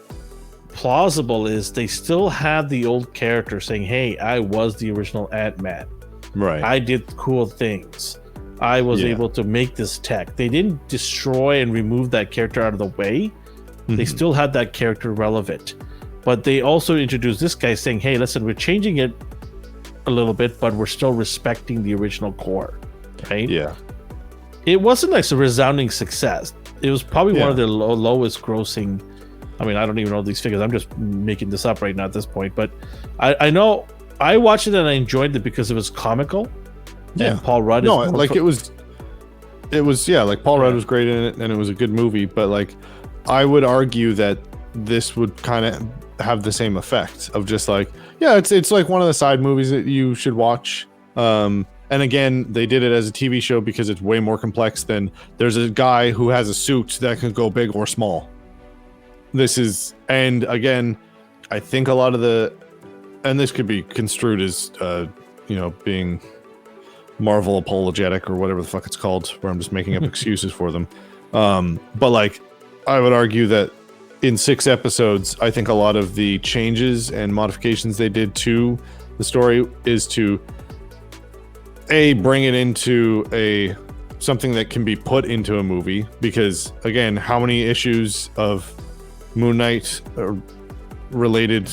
plausible is they still had the old character saying, hey, I was the original Ant-Man. Right. I did cool things. I was able to make this tech. They didn't destroy and remove that character out of the way. They still had that character relevant, but they also introduced this guy saying, hey, listen, we're changing it a little bit, but we're still respecting the original core, right? Yeah. It wasn't like a resounding success. It was probably one of the lowest grossing. I mean, I don't even know these figures. I'm just making this up right now at this point, but I know I watched it and I enjoyed it because it was comical. Yeah. And Paul Rudd. It was like Paul Rudd was great in it, and it was a good movie. But like, I would argue that this would kind of have the same effect of just like, it's like one of the side movies that you should watch. And again, they did it as a TV show because it's way more complex than there's a guy who has a suit that can go big or small. And again, I think a lot of and this could be construed as, being Marvel apologetic or whatever the fuck it's called, where I'm just making up excuses for them. But like, I would argue that in 6 episodes, I think a lot of the changes and modifications they did to the story is to bring it into something that can be put into a movie, because again, how many issues of MoonKnight related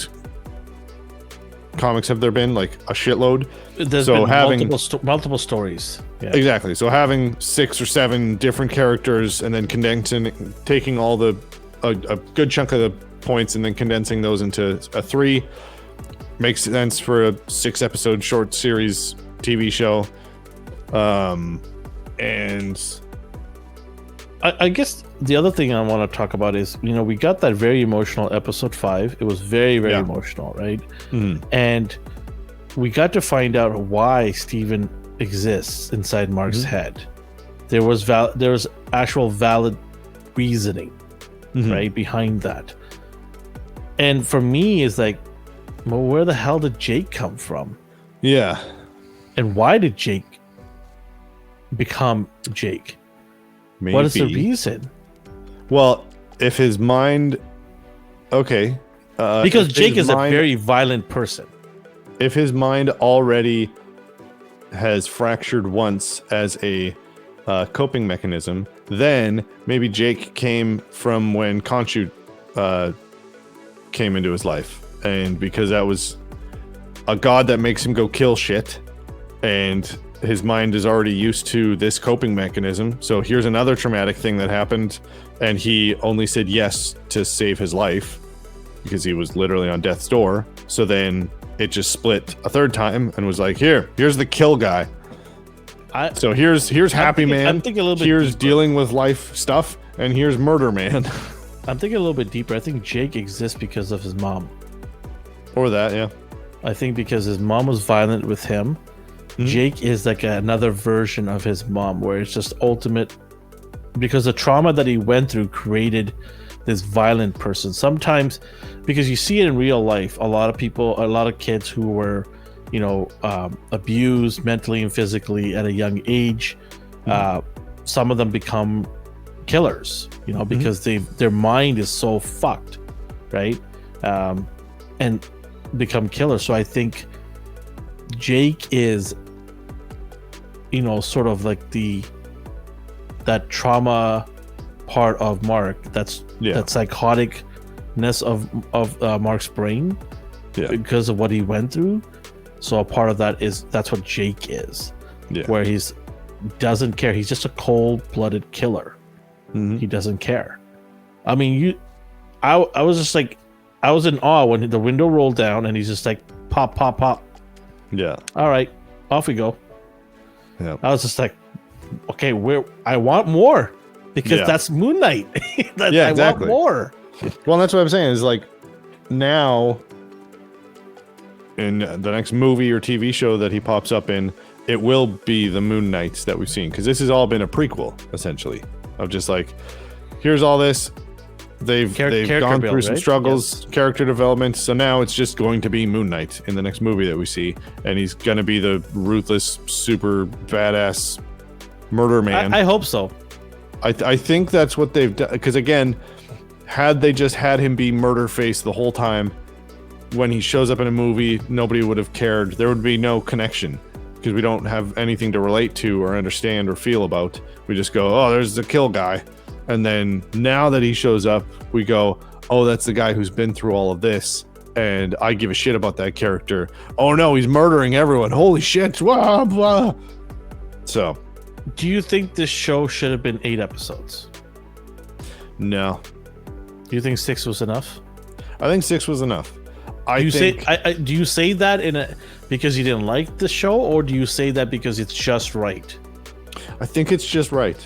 comics have there been? Like a shitload. There's been having multiple stories. Yeah. Exactly. So having 6 or 7 different characters and then condensing, taking all a good chunk of the points and then condensing those into a 3 makes sense for a 6 episode short series TV show. And I guess the other thing I want to talk about is, we got that very emotional episode 5. It was very, very emotional, right? And we got to find out why Steven exists inside Mark's head. There was actual valid reasoning, right, behind that. And for me, it's like, well, where the hell did Jake come from? Yeah. And why did Jake become Jake? Maybe. What is the reason? Well, if his mind... Okay. Because Jake is a very violent person. If his mind already has fractured once as a coping mechanism, then maybe Jake came from when Khonshu came into his life. And because that was a god that makes him go kill shit, and his mind is already used to this coping mechanism. So here's another traumatic thing that happened, and he only said yes to save his life because he was literally on death's door. So then it just split a third time and was like, here's the kill guy. So here's Happy Man. I'm thinking a little bit here's deeper. Dealing with life stuff, and here's Murder Man. I'm thinking a little bit deeper. I think Jake exists because of his mom. Or that, yeah. I think because his mom was violent with him. Jake is like another version of his mom, where it's just ultimate, because the trauma that he went through created this violent person. Sometimes, because you see it in real life, a lot of kids who were, abused mentally and physically at a young age, some of them become killers, because their mind is so fucked, right? And become killers. So I think Jake is, sort of like that trauma part of Mark, that psychoticness of Mark's brain, because of what he went through. So a part of that's what Jake is, where he's doesn't care. He's just a cold-blooded killer. He doesn't care. I mean, I was just like, I was in awe when the window rolled down and he's just like, pop, pop, pop. Yeah. All right, off we go. Yeah. I was just like, okay, I want more, because that's MoonKnight. Exactly. I want more. Well, that's what I'm saying is, like, now in the next movie or TV show that he pops up in, it will be the MoonKnights that we've seen, because this has all been a prequel, essentially, of just like, here's all this. They've gone through some struggles, character development, so now it's just going to be MoonKnight in the next movie that we see, and he's going to be the ruthless, super badass murder man. I hope so. I think that's what they've done, because again, had they just had him be murder face the whole time, when he shows up in a movie, nobody would have cared. There would be no connection, because we don't have anything to relate to or understand or feel about. We just go, oh, there's the kill guy. And then now that he shows up, we go, oh, that's the guy who's been through all of this. And I give a shit about that character. Oh no, he's murdering everyone. Holy shit. Blah, blah. So. Do you think this show should have been 8 episodes? No. Do you think 6 was enough? I think 6 was enough. Do you say that because you didn't like the show, or do you say that because it's just right? I think it's just right.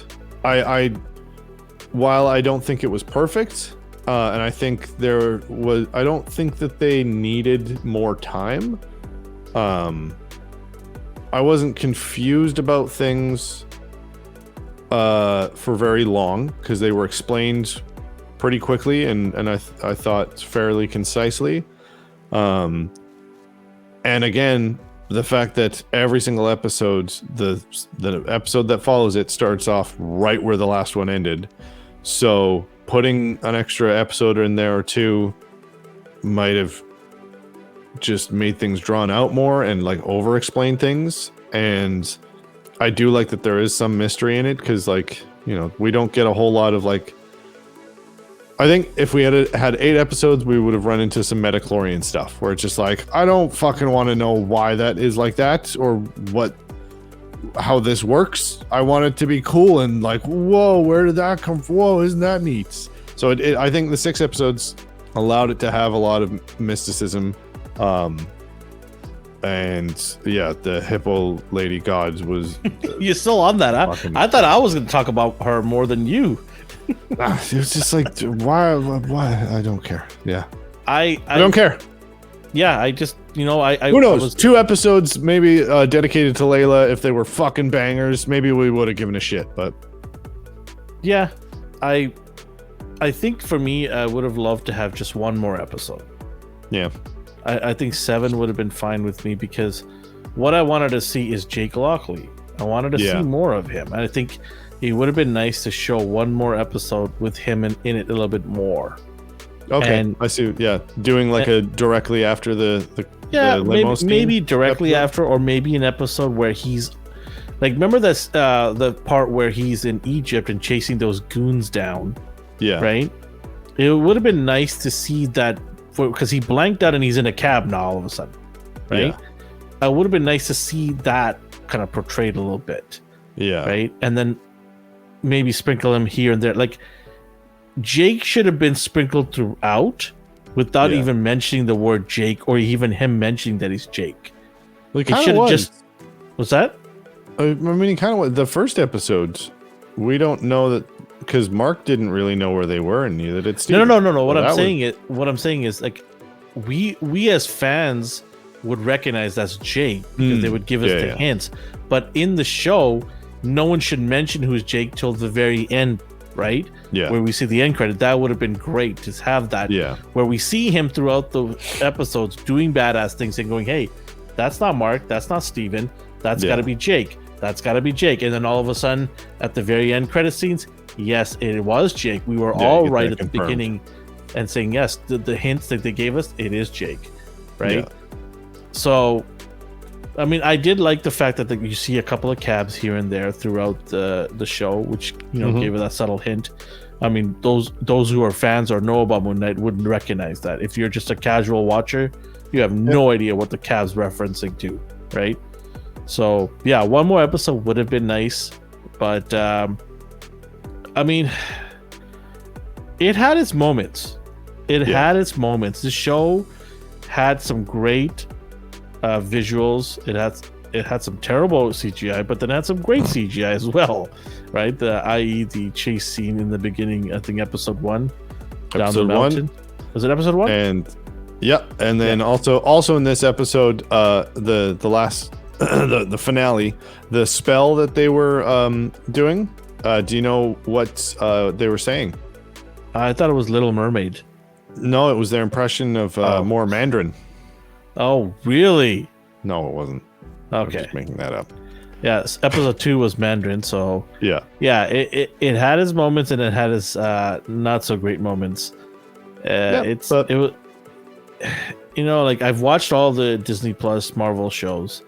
While I don't think it was perfect, and I think I don't think that they needed more time. I wasn't confused about things for very long because they were explained pretty quickly and I thought fairly concisely. And again, the fact that every single episode, the episode that follows it starts off right where the last one ended. So putting an extra episode in there or two might have just made things drawn out more and like over explain things. And I do like that there is some mystery in it because, like, you know, we don't get a whole lot of like. I think if we had 8 episodes, we would have run into some metachlorian stuff where it's just like, I don't fucking want to know why that is like that or how this works. I want it to be cool and like, whoa, where did that come from? Whoa, isn't that neat? So I think the 6 episodes allowed it to have a lot of mysticism. And yeah, the hippo lady gods was. You're still on that, huh? I thought I was going to talk about her more than you. It was just like, why? I don't care. Yeah, I don't care. Yeah, I just, you know, I who knows? 2 episodes maybe dedicated to Layla. If they were fucking bangers, maybe we would have given a shit. But yeah, I think for me, I would have loved to have just one more episode. Yeah. I think 7 would have been fine with me because what I wanted to see is Jake Lockley. I wanted to see more of him. I think it would have been nice to show one more episode with him in it a little bit more. Okay, and I see. Yeah, doing like a directly after the limo scene maybe directly after, or maybe an episode where he's like, remember this the part where he's in Egypt and chasing those goons down. Yeah. Right. It would have been nice to see that. Because he blanked out and he's in a cab now all of a sudden, right? Yeah. It would have been nice to see that kind of portrayed a little bit, right? And then maybe sprinkle him here and there. Like Jake should have been sprinkled throughout without even mentioning the word Jake or even him mentioning that he's Jake. Well, he should have just. What's that? I mean, kind of the first episodes. We don't know that. Because Mark didn't really know where they were, and neither did Steve. No. What I'm saying is, like, we as fans would recognize that's Jake because they would give us the hints. But in the show, no one should mention who's Jake till the very end, right? Yeah. Where we see the end credit, that would have been great to have that. Yeah. Where we see him throughout the episodes doing badass things and going, "Hey, that's not Mark. That's not Steven. That's got to be Jake. That's got to be Jake." And then all of a sudden, at the very end credit scenes. Yes, it was Jake. We were all right at the beginning and saying, yes, the hints that they gave us, it is Jake, right? Yeah. So, I mean, I did like the fact that you see a couple of cabs here and there throughout the show, which, you know, gave it that subtle hint. I mean, those who are fans or know about MoonKnight wouldn't recognize that. If you're just a casual watcher, you have no idea what the cab's referencing to, right? So, yeah, one more episode would have been nice, but... I mean, it had its moments. Had its moments. The show had some great visuals. It had some terrible CGI, but then had some great CGI as well, right? I.e. the chase scene in the beginning. I think episode 1 down the mountain. Was it episode 1? And and then also in this episode, the last the finale, the spell that they were doing. Do you know what they were saying? I thought it was Little Mermaid. No, it was their impression of more Mandarin. Oh, really? No, it wasn't. Okay. I'm just making that up. Yeah, episode 2 was Mandarin, so... Yeah, it had its moments and it had its not so great moments. It was... You know, like, I've watched all the Disney Plus Marvel shows.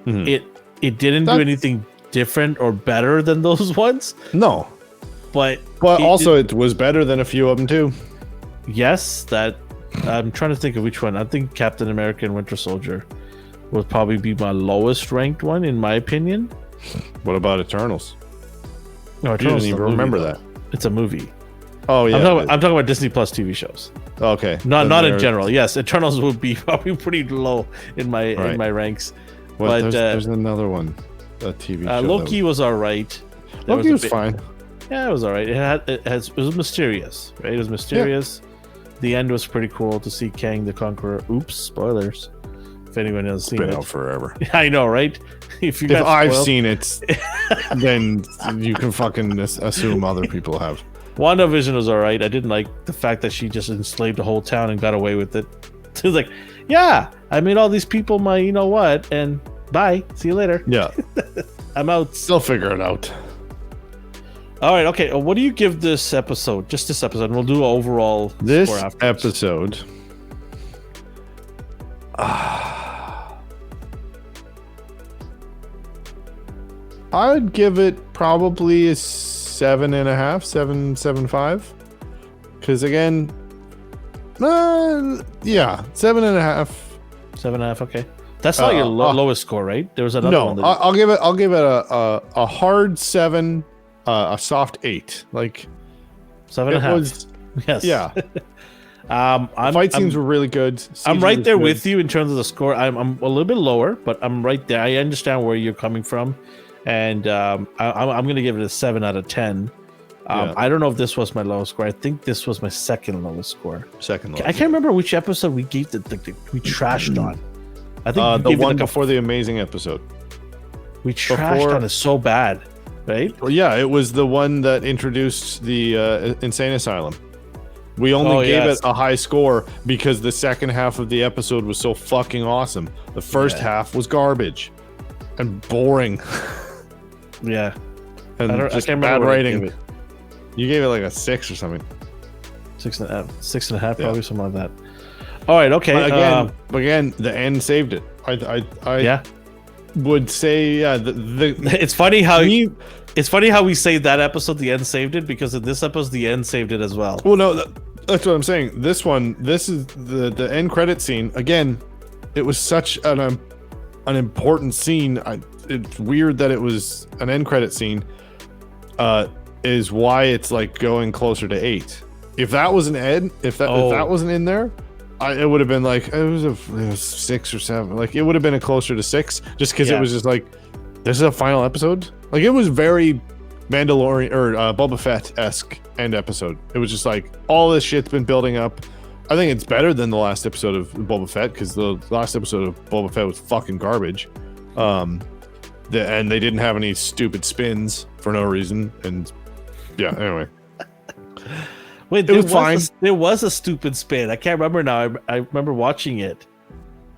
Mm-hmm. It didn't do anything different or better than those ones. No. But But also, it was better than a few of them too. Yes, that I'm trying to think of which one. I think Captain America and Winter Soldier would probably be my lowest ranked one in my opinion. What about Eternals? No, You didn't even remember that. It's a movie. Oh yeah, I'm talking about Disney Plus TV shows. Okay, Not in general. Yes, Eternals would be probably pretty low in my ranks. Well, but there's another one, a TV show. Loki was all right. Loki was fine. Yeah, it was all right. It was mysterious, right? It was mysterious. Yeah. The end was pretty cool to see Kang the Conqueror. Oops, spoilers. If anyone has seen it, it's been out forever. I know, right? If I've seen it, then you can fucking assume other people have. WandaVision was all right. I didn't like the fact that she just enslaved the whole town and got away with it. She was like, yeah, I made all these people my you know what, and bye. See you later. Yeah. I'm out. They'll figure it out. All right, okay. What do you give this episode? Just this episode. And we'll do an overall this score afterwards. Episode. I would give it probably a 7.5, 7.75. Because again, yeah, 7.5. 7.5. Okay, that's not your lowest score, right? There was another one. No, I'll give it a hard 7, a soft 8. Like 7.5. Yes. Yeah. Fight scenes were really good. CG I'm right there good. with you in terms of the score. I'm a little bit lower, but I'm right there. I understand where you're coming from, and I'm going to give it a 7 out of 10. I don't know if this was my lowest score. I think this was my second lowest score. Second lowest. I can't remember which episode we gave we trashed on. I think the one before the amazing episode. We trashed on it so bad, right? Well, yeah, it was the one that introduced the insane asylum. We only gave it a high score because the second half of the episode was so fucking awesome. The first half was garbage and boring. Yeah. And I just can't bad remember rating. You gave it like a 6 or something. 6.5, probably something like that. All right, okay. But again, the end saved it. I would say it's funny how we say that episode the end saved it, because in this episode the end saved it as well. Well, no, that's what I'm saying. This is the end credit scene. Again, it was such an important scene. It's weird that it was an end credit scene. Is why it's like going closer to 8. If that was an ed, if that wasn't in there, it would have been like it was 6 or 7. Like it would have been a closer to 6, just because it was just like this is a final episode. Like it was very Mandalorian or Boba Fett-esque end episode. It was just like all this shit's been building up. I think it's better than the last episode of Boba Fett, because the last episode of Boba Fett was fucking garbage. And they didn't have any stupid spins for no reason. And yeah, anyway. Wait, it was fine. There was a stupid spin. I can't remember now. I remember watching it.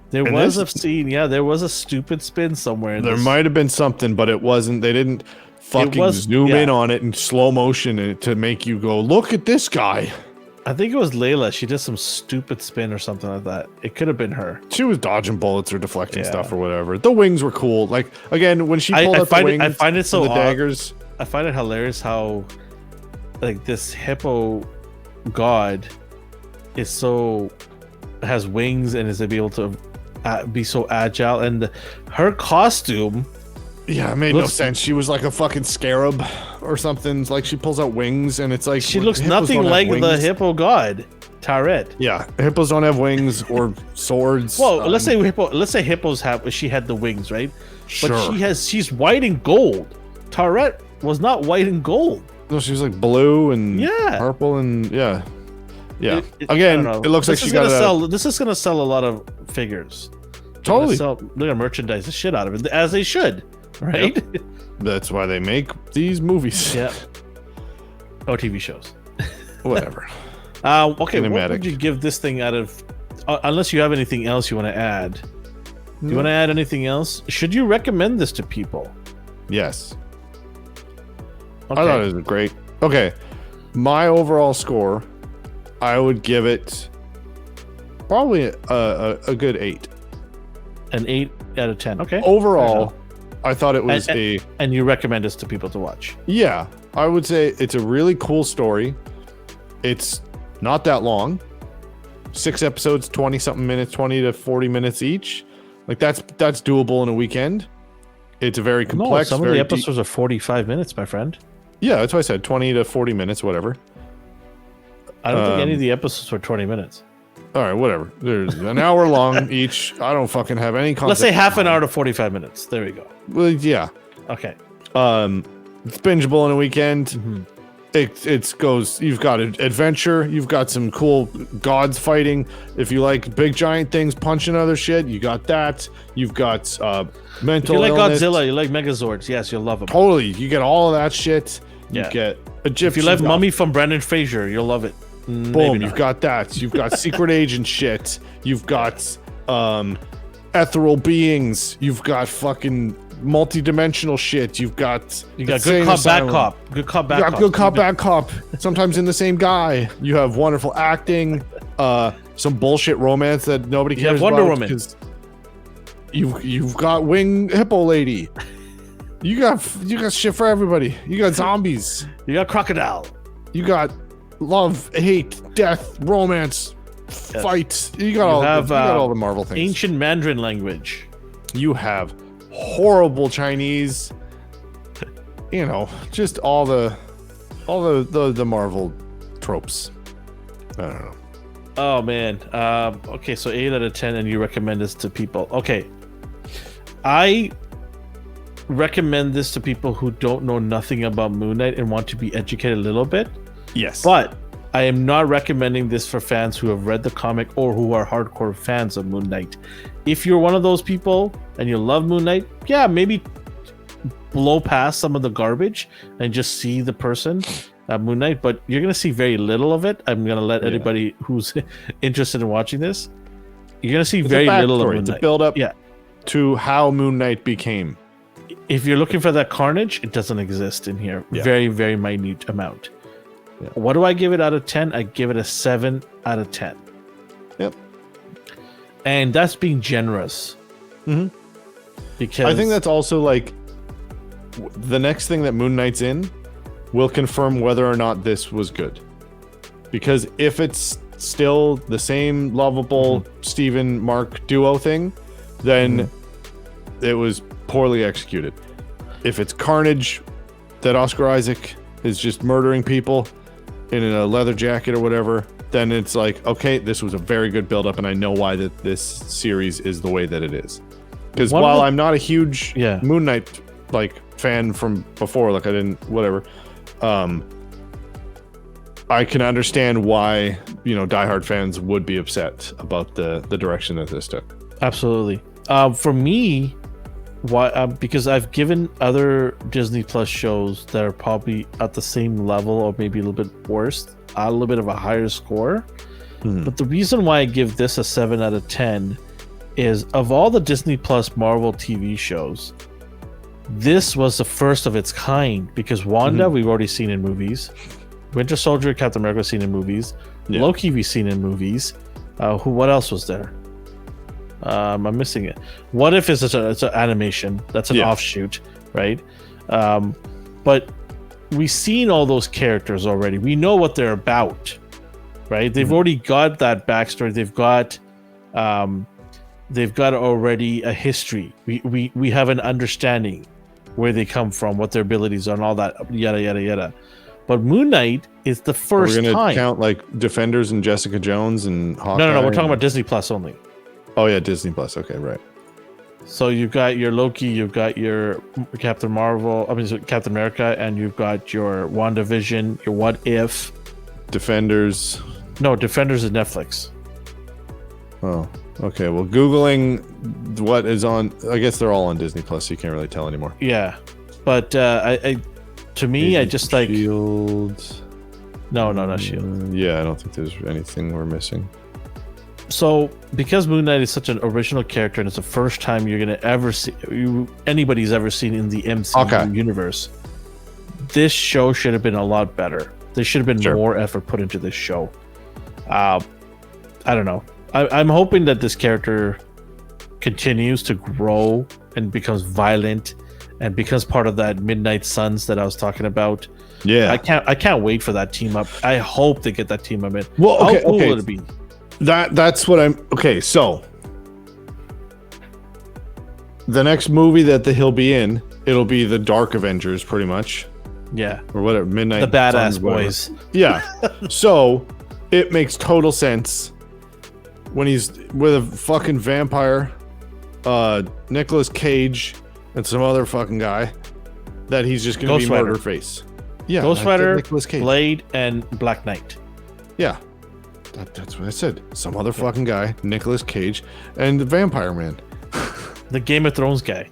There was a scene. Yeah, there was a stupid spin somewhere. There might have been something, but it wasn't. They didn't fucking zoom in on it in slow motion to make you go, look at this guy. I think it was Layla. She did some stupid spin or something like that. It could have been her. She was dodging bullets or deflecting stuff or whatever. The wings were cool. Like again, when she pulled out the wings, I find it so the daggers. I find it hilarious how like this hippo god has wings and is able to be so agile, and her costume it made no sense. She was like a fucking scarab or something. Like she pulls out wings and it's like she looks nothing like the hippo god Tarret. Yeah, hippos don't have wings or swords. Well, let's say hippos have. She had the wings, right? Sure. But she's white and gold. Tarret was not white and gold. No, she was like blue and purple and yeah. Again, it looks like she's gonna this is gonna sell a lot of figures. Totally. They're gonna merchandise the shit out of it, as they should, right? Yep. That's why they make these movies. Yeah. Or TV shows. Whatever. Okay, what would you give this thing out of? Unless you have anything else you want to add. Do you want to add anything else? Should you recommend this to people? Yes. Okay. I thought it was great. Okay, my overall score, I would give it probably a good 8. An 8 out of 10. Okay. Overall, I thought it was and you recommend this to people to watch. Yeah, I would say it's a really cool story. It's not that long. 6 episodes, 20 something minutes, 20 to 40 minutes each. Like that's doable in a weekend. It's a very complex. No, some of the episodes are 45 minutes, my friend. Yeah, that's what I said. 20 to 40 minutes, whatever. I don't think any of the episodes were 20 minutes. All right, whatever. There's an hour long each. I don't fucking have any concept. Let's say half an hour to 45 minutes. There we go. Well, yeah. Okay. It's bingeable in a weekend. Mm-hmm. It goes. You've got adventure. You've got some cool gods fighting. If you like big giant things punching other shit, you got that. You've got mental. If you like illness. Godzilla, you like Megazords. Yes, you'll love them. Totally, you get all of that shit. You get Egyptian. If you love Mummy from Brendan Fraser, you'll love it. Boom, you've got that. You've got secret agent shit. You've got ethereal beings. You've got fucking multi-dimensional shit. You got good cop, bad cop. Good cop, bad cop. Good cop, bad cop. Sometimes in the same guy. You have wonderful acting. Some bullshit romance that nobody cares about. Wonder Woman. You've got wing hippo lady. You got shit for everybody. You got zombies. You got Crocodile. You got love, hate, death, romance, fights. You got all the Marvel things. Ancient Mandarin language. You have horrible Chinese. You know, just all the Marvel tropes. I don't know. Oh man. Okay, so 8 out of 10, and you recommend this to people. Okay. I recommend this to people who don't know nothing about Moon Knight and want to be educated a little bit. Yes. But I am not recommending this for fans who have read the comic or who are hardcore fans of Moon Knight. If you're one of those people and you love Moon Knight, yeah, maybe blow past some of the garbage and just see the person at Moon Knight, but you're going to see very little of it. I'm going to let anybody who's interested in watching this, you're going to see very little of Moon Knight. It's a build up to how Moon Knight became. If you're looking for that carnage, it doesn't exist in here. Yeah. Very, very minute amount. Yeah. What do I give it out of 10? I give it a 7 out of 10. Yep. And that's being generous. Mm-hmm. Because I think that's also like the next thing that Moon Knight's in will confirm whether or not this was good. Because if it's still the same lovable Stephen Mark duo thing, then it was poorly executed. If it's carnage that Oscar Isaac is just murdering people in a leather jacket or whatever, then it's like, okay, this was a very good build-up, and I know why that this series is the way that it is. Because while I'm not a huge Moon Knight like fan from before, like I didn't whatever, I can understand why, you know, diehard fans would be upset about the direction that this took. Absolutely. For me, why? Because I've given other Disney Plus shows that are probably at the same level or maybe a little bit worse, a little bit of a higher score. But the reason why I give this a 7 out of 10 is, of all the Disney Plus Marvel TV shows, this was the first of its kind, because Wanda we've already seen in movies, Winter Soldier, Captain America seen in movies, Loki we've seen in movies. What else was there? I'm missing it. What If it's an animation? That's an offshoot, right? But we've seen all those characters already. We know what they're about, right? They've already got that backstory. They've got already a history. We have an understanding where they come from, what their abilities are, and all that, yada yada yada. But Moon Knight is the first time. We're gonna count like Defenders and Jessica Jones and Hawkeye? No. We're talking about Disney Plus only. Oh yeah, Disney Plus. Okay, right. So you've got your Loki, you've got your Captain America, and you've got your WandaVision, your What If. Defenders. No, Defenders is Netflix. Oh, okay. Well, Googling what is on, I guess they're all on Disney Plus, so you can't really tell anymore. Yeah. But to me, I just like... Shield. No, not Shield. Yeah, I don't think there's anything we're missing. So, because Moon Knight is such an original character and it's the first time you're going to ever see, anybody's ever seen in the MCU universe, this show should have been a lot better. There should have been more effort put into this show. I don't know. I'm hoping that this character continues to grow and becomes violent and becomes part of that Midnight Suns that I was talking about. Yeah. I can't wait for that team up. I hope they get that team up in. Well, okay, How cool okay. would it be? That's what I'm. Okay, so the next movie that he'll be in, it'll be the Dark Avengers, pretty much, Yeah, or whatever. Midnight. the badass Suns, whatever. boys. Yeah. So it makes total sense when he's with a fucking vampire, Nicolas Cage, and some other fucking guy, that he's just gonna Ghost be Rider. Murderface. Yeah, Ghost I said Rider, Nicolas Cage. Blade, and Black Knight. Yeah, that's what I said. Some other fucking guy, Nicolas Cage, and the Vampire Man. The Game of Thrones guy.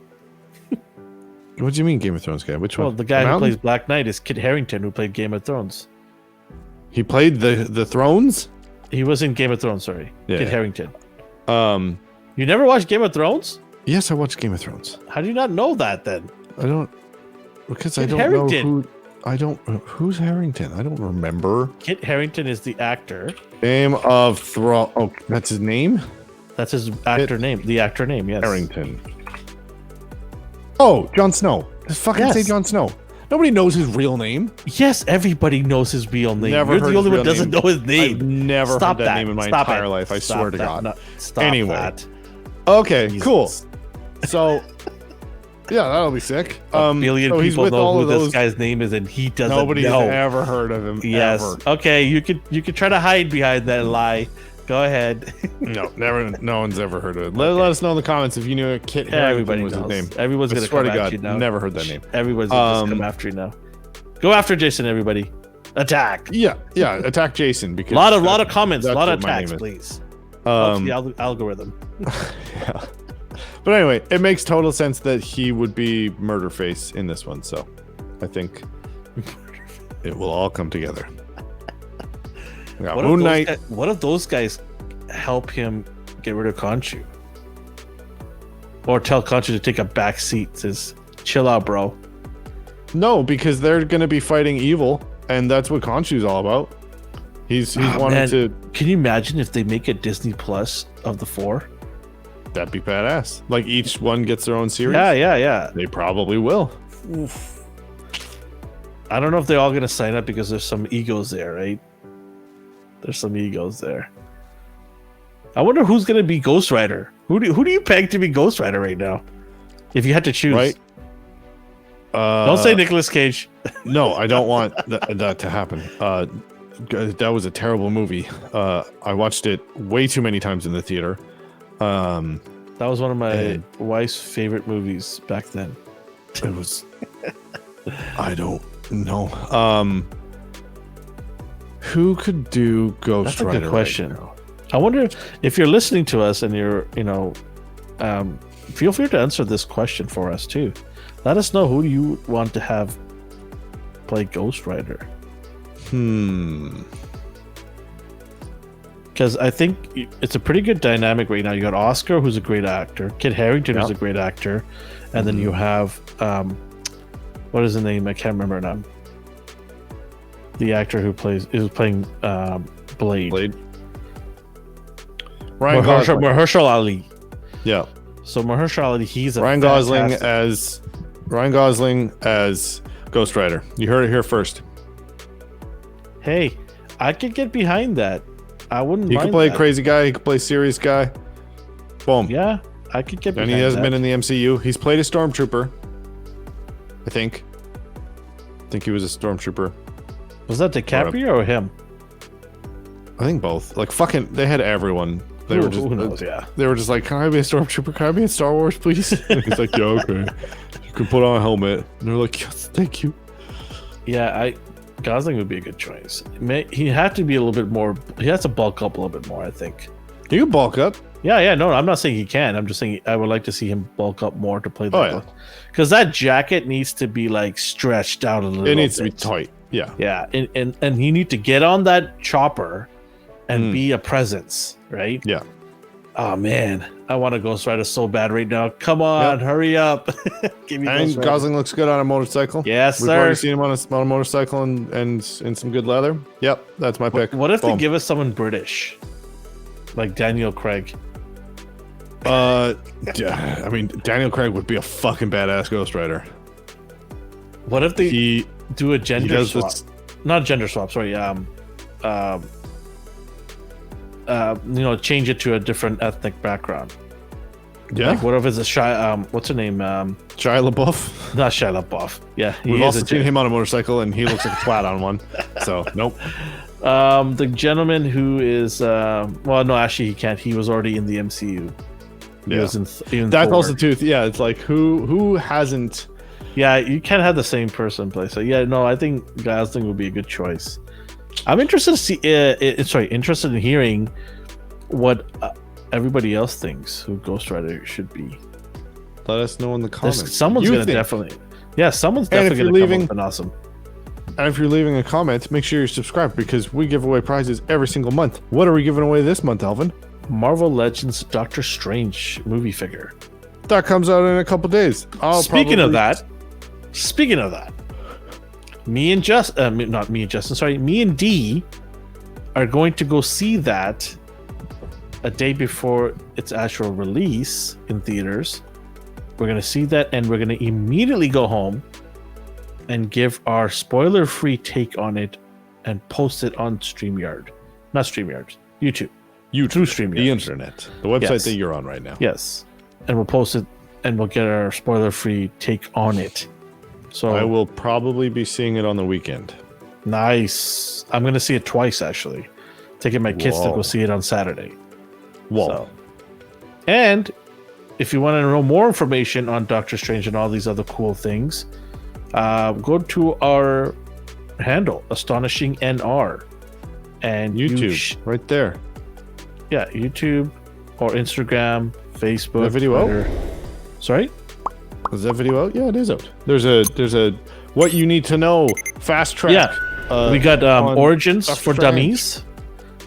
What do you mean, Game of Thrones guy? Which Well, one? the guy who Mountain? plays Black Knight is Kit Harington, who played Game of Thrones. He played the Thrones. He was in Game of Thrones. Sorry, Yeah. Kit Harington. Um, You never watched Game of Thrones? yes, I watched Game of Thrones. How do you not know that then? I don't because I Kit don't Harington. know who. I don't. Who's Harrington? I don't remember. Kit Harington is the actor. Game of Thrones. Oh, that's his name. That's his actor name. The actor name, yes. Harrington. Oh, Jon Snow. Just fucking Yes. say Jon Snow. Nobody knows his real name. Yes, everybody knows his real name. Never You're heard the only his one real doesn't name. know his name. I've never Stop heard that name in my Stop entire it. life. I Stop swear to that. God. No, stop Anyway. that. Okay, Jesus. cool. So, yeah, that'll be sick. A billion so he's people with know all who of this those. guy's name is, and he doesn't Nobody's know. ever heard of him. Yes. Ever. Okay, you could try to hide behind that lie. Go ahead. No, never. No one's ever heard of it. Let us know in the comments if you knew a Kit Everybody Harington was knows. his name. Everyone's I gonna swear come to at God, you now. never heard that name. Everyone's gonna just come after you now. Go after Jason, everybody. Attack. Yeah, attack Jason because A lot of comments, a that's lot of what my attacks, name is. please. The algorithm. Yeah. But anyway, it makes total sense that he would be Murderface in this one. So, I think it will all come together. We got MoonKnight. What if those guys help him get rid of Khonshu? Or tell Khonshu to take a back seat? Says, chill out, bro. No, because they're going to be fighting evil, and that's what Khonshu's all about. He's wanting to. Can you imagine if they make a Disney Plus of the 4? That'd be badass. Like each one gets their own series. Yeah. They probably will. Oof. I don't know if they're all gonna sign up because there's some egos there, right? There's some egos there. I wonder who's gonna be Ghost Rider. Who do you peg to be Ghost Rider right now? If you had to choose, Right? Don't say Nicolas Cage. No, I don't want that to happen. That was a terrible movie. I watched it way too many times in the theater. That was one of my wife's favorite movies back then. It was. I don't know. Who could do Ghost Rider? That's a good question. Right now? I wonder if you're listening to us and you're, feel free to answer this question for us too. Let us know who you want to have play Ghost Rider. Because I think it's a pretty good dynamic right now. You got Oscar, who's a great actor. Kit Harington, who's a great actor. And then you have, what is the name? I can't remember now. The actor who is playing Blade. Mahershala Ali. Yeah. So Mahershala Ali, he's a Ryan Gosling as Ghost Rider. You heard it here first. Hey, I could get behind that. I wouldn't. He mind could play that. a crazy guy. He could play a serious guy. Boom. Yeah, I could get behind And he hasn't that. been in the MCU. He's played a stormtrooper. I think he was a stormtrooper. Was that DiCaprio or him? I think both. Like fucking, they had everyone. They were just. Who knows? Yeah. They were just like, "Can I be a stormtrooper? Can I be in Star Wars, please?" And he's like, "Yeah, okay. You can put on a helmet." And they're like, "Yes, thank you." Yeah, Gosling would be a good choice. He had to be a little bit more. He has to bulk up a little bit more, I think. You can bulk up. Yeah. No, I'm not saying he can. I'm just saying I would like to see him bulk up more to play that. Oh, yeah. Because that jacket needs to be like stretched out a little bit. It needs to be tight. Yeah. Yeah, and you need to get on that chopper and be a presence, right? Yeah. Oh man, I want a Ghost Rider so bad right now. Come on, hurry up. Give me And Ghost Rider. Gosling looks good on a motorcycle. Yes, We've sir. already seen him on a motorcycle and in some good leather. Yep, that's my pick. What if they Boom. give us someone British, like Daniel Craig? I mean, Daniel Craig would be a fucking badass Ghost Rider. What if they do a gender swap? This. Not gender swap. Sorry. Change it to a different ethnic background. Yeah. Like, what if it's a what's her name? Shia LaBeouf. Not Shia LaBeouf. Yeah. We've also seen him on a motorcycle, and he looks like a twat on one. So nope. The gentleman who is well, no, actually he can't. He was already in the MCU. He was in That's Thor. also too. Yeah, it's like who hasn't. Yeah, you can't have the same person play. So yeah, no, I think Gosling would be a good choice. I'm interested to see. Interested in hearing what everybody else thinks who Ghost Rider should be. Let us know in the comments. Someone's gonna definitely. Yeah, someone's definitely gonna come up with an awesome. And if you're leaving a comment, make sure you're subscribed because we give away prizes every single month. What are we giving away this month, Elvin? Marvel Legends Doctor Strange movie figure. That comes out in a couple days. Speaking of that, me and Dee are going to go see that a day before its actual release in theaters. We're going to see that, and we're going to immediately go home and give our spoiler-free take on it and post it on StreamYard. Not StreamYard, YouTube. Through StreamYard. The internet. The website that you're on right now. Yes. And we'll post it, and we'll get our spoiler-free take on it. So I will probably be seeing it on the weekend. Nice. I'm going to see it twice, actually. Taking my kids to go see it on Saturday. Whoa. So. And if you want to know more information on Doctor Strange and all these other cool things, go to our handle, Astonishing NR. And YouTube, right there. Yeah, YouTube or Instagram, Facebook. That video Twitter. out? Sorry? Is that video out? Yeah, it is out. There's a what you need to know fast track. Yeah, we got Origins Dr. for Strange. Dummies,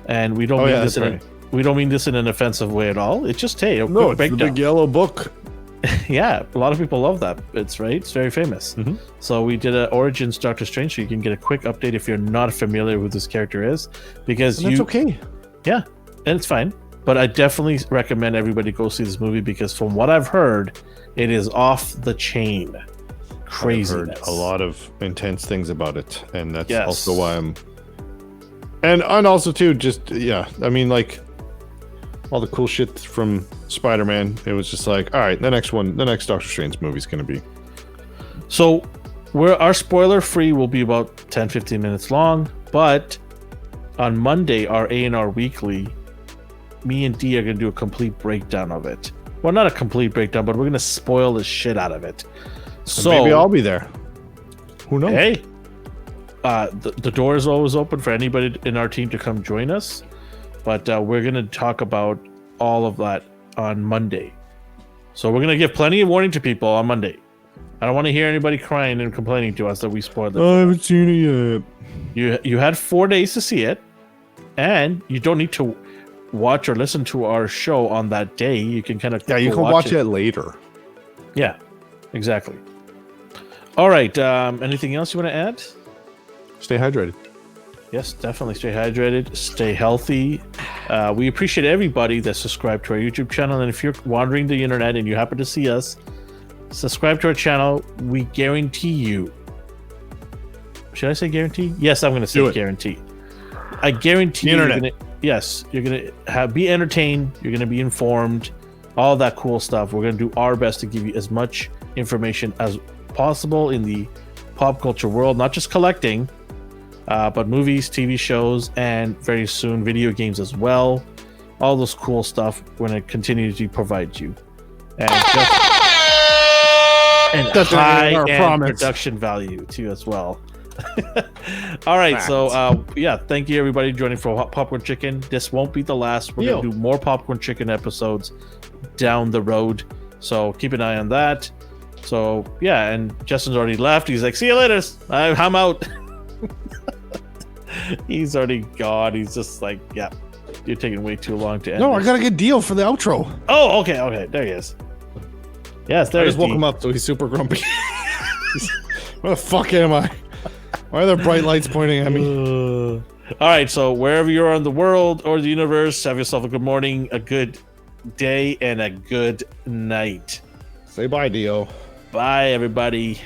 and we don't mean this in an offensive way at all. It's just a quick it's the big yellow book. Yeah, a lot of people love that. It's very famous. Mm-hmm. So we did an Origins Doctor Strange, so you can get a quick update if you're not familiar with who this character is, because that's okay. Yeah, and it's fine. But I definitely recommend everybody go see this movie because from what I've heard, it is off the chain. Craziness. I've heard a lot of intense things about it, and that's also why I'm. And also too, I mean, like all the cool shit from Spider-Man. It was just like, all right, the next Doctor Strange movie is going to be. So, our spoiler free will be about 10-15 minutes long, but on Monday, our A&R Weekly, me and Dee are going to do a complete breakdown of it. Well, not a complete breakdown, but we're going to spoil the shit out of it. So maybe I'll be there. Who knows? Hey, the door is always open for anybody in our team to come join us. But we're going to talk about all of that on Monday. So we're going to give plenty of warning to people on Monday. I don't want to hear anybody crying and complaining to us that we spoiled it. I haven't seen it yet. You had 4 days to see it, and you don't need to watch or listen to our show on that day. You can kind of you can watch it later. Yeah, exactly. All right. Anything else you want to add? Stay hydrated. Yes, definitely. Stay hydrated. Stay healthy. We appreciate everybody that subscribed to our YouTube channel. And if you're wandering the internet and you happen to see us, subscribe to our channel. We guarantee you. Should I say guarantee? Yes, I'm going to say guarantee. I guarantee you're going to be entertained. You're going to be informed. All that cool stuff. We're going to do our best to give you as much information as possible in the pop culture world, not just collecting, but movies, TV shows, and very soon video games as well. All those cool stuff we're going to continue to provide you. And high-end production value too as well. All right. Fact. So thank you everybody joining for Popcorn Chicken. This won't be the last. We're going to do more Popcorn Chicken episodes down the road. So keep an eye on that. So and Justin's already left. He's like, see you later. I'm out. He's already gone. He's just like, you're taking way too long to end. No, I got a good deal for the outro. Oh, okay. There he is. Yes, there he is. I just woke him up, so he's super grumpy. Where the fuck am I? Why are there bright lights pointing at me? All right, so wherever you are in the world or the universe, have yourself a good morning, a good day, and a good night. Say bye, Dio. Bye, everybody.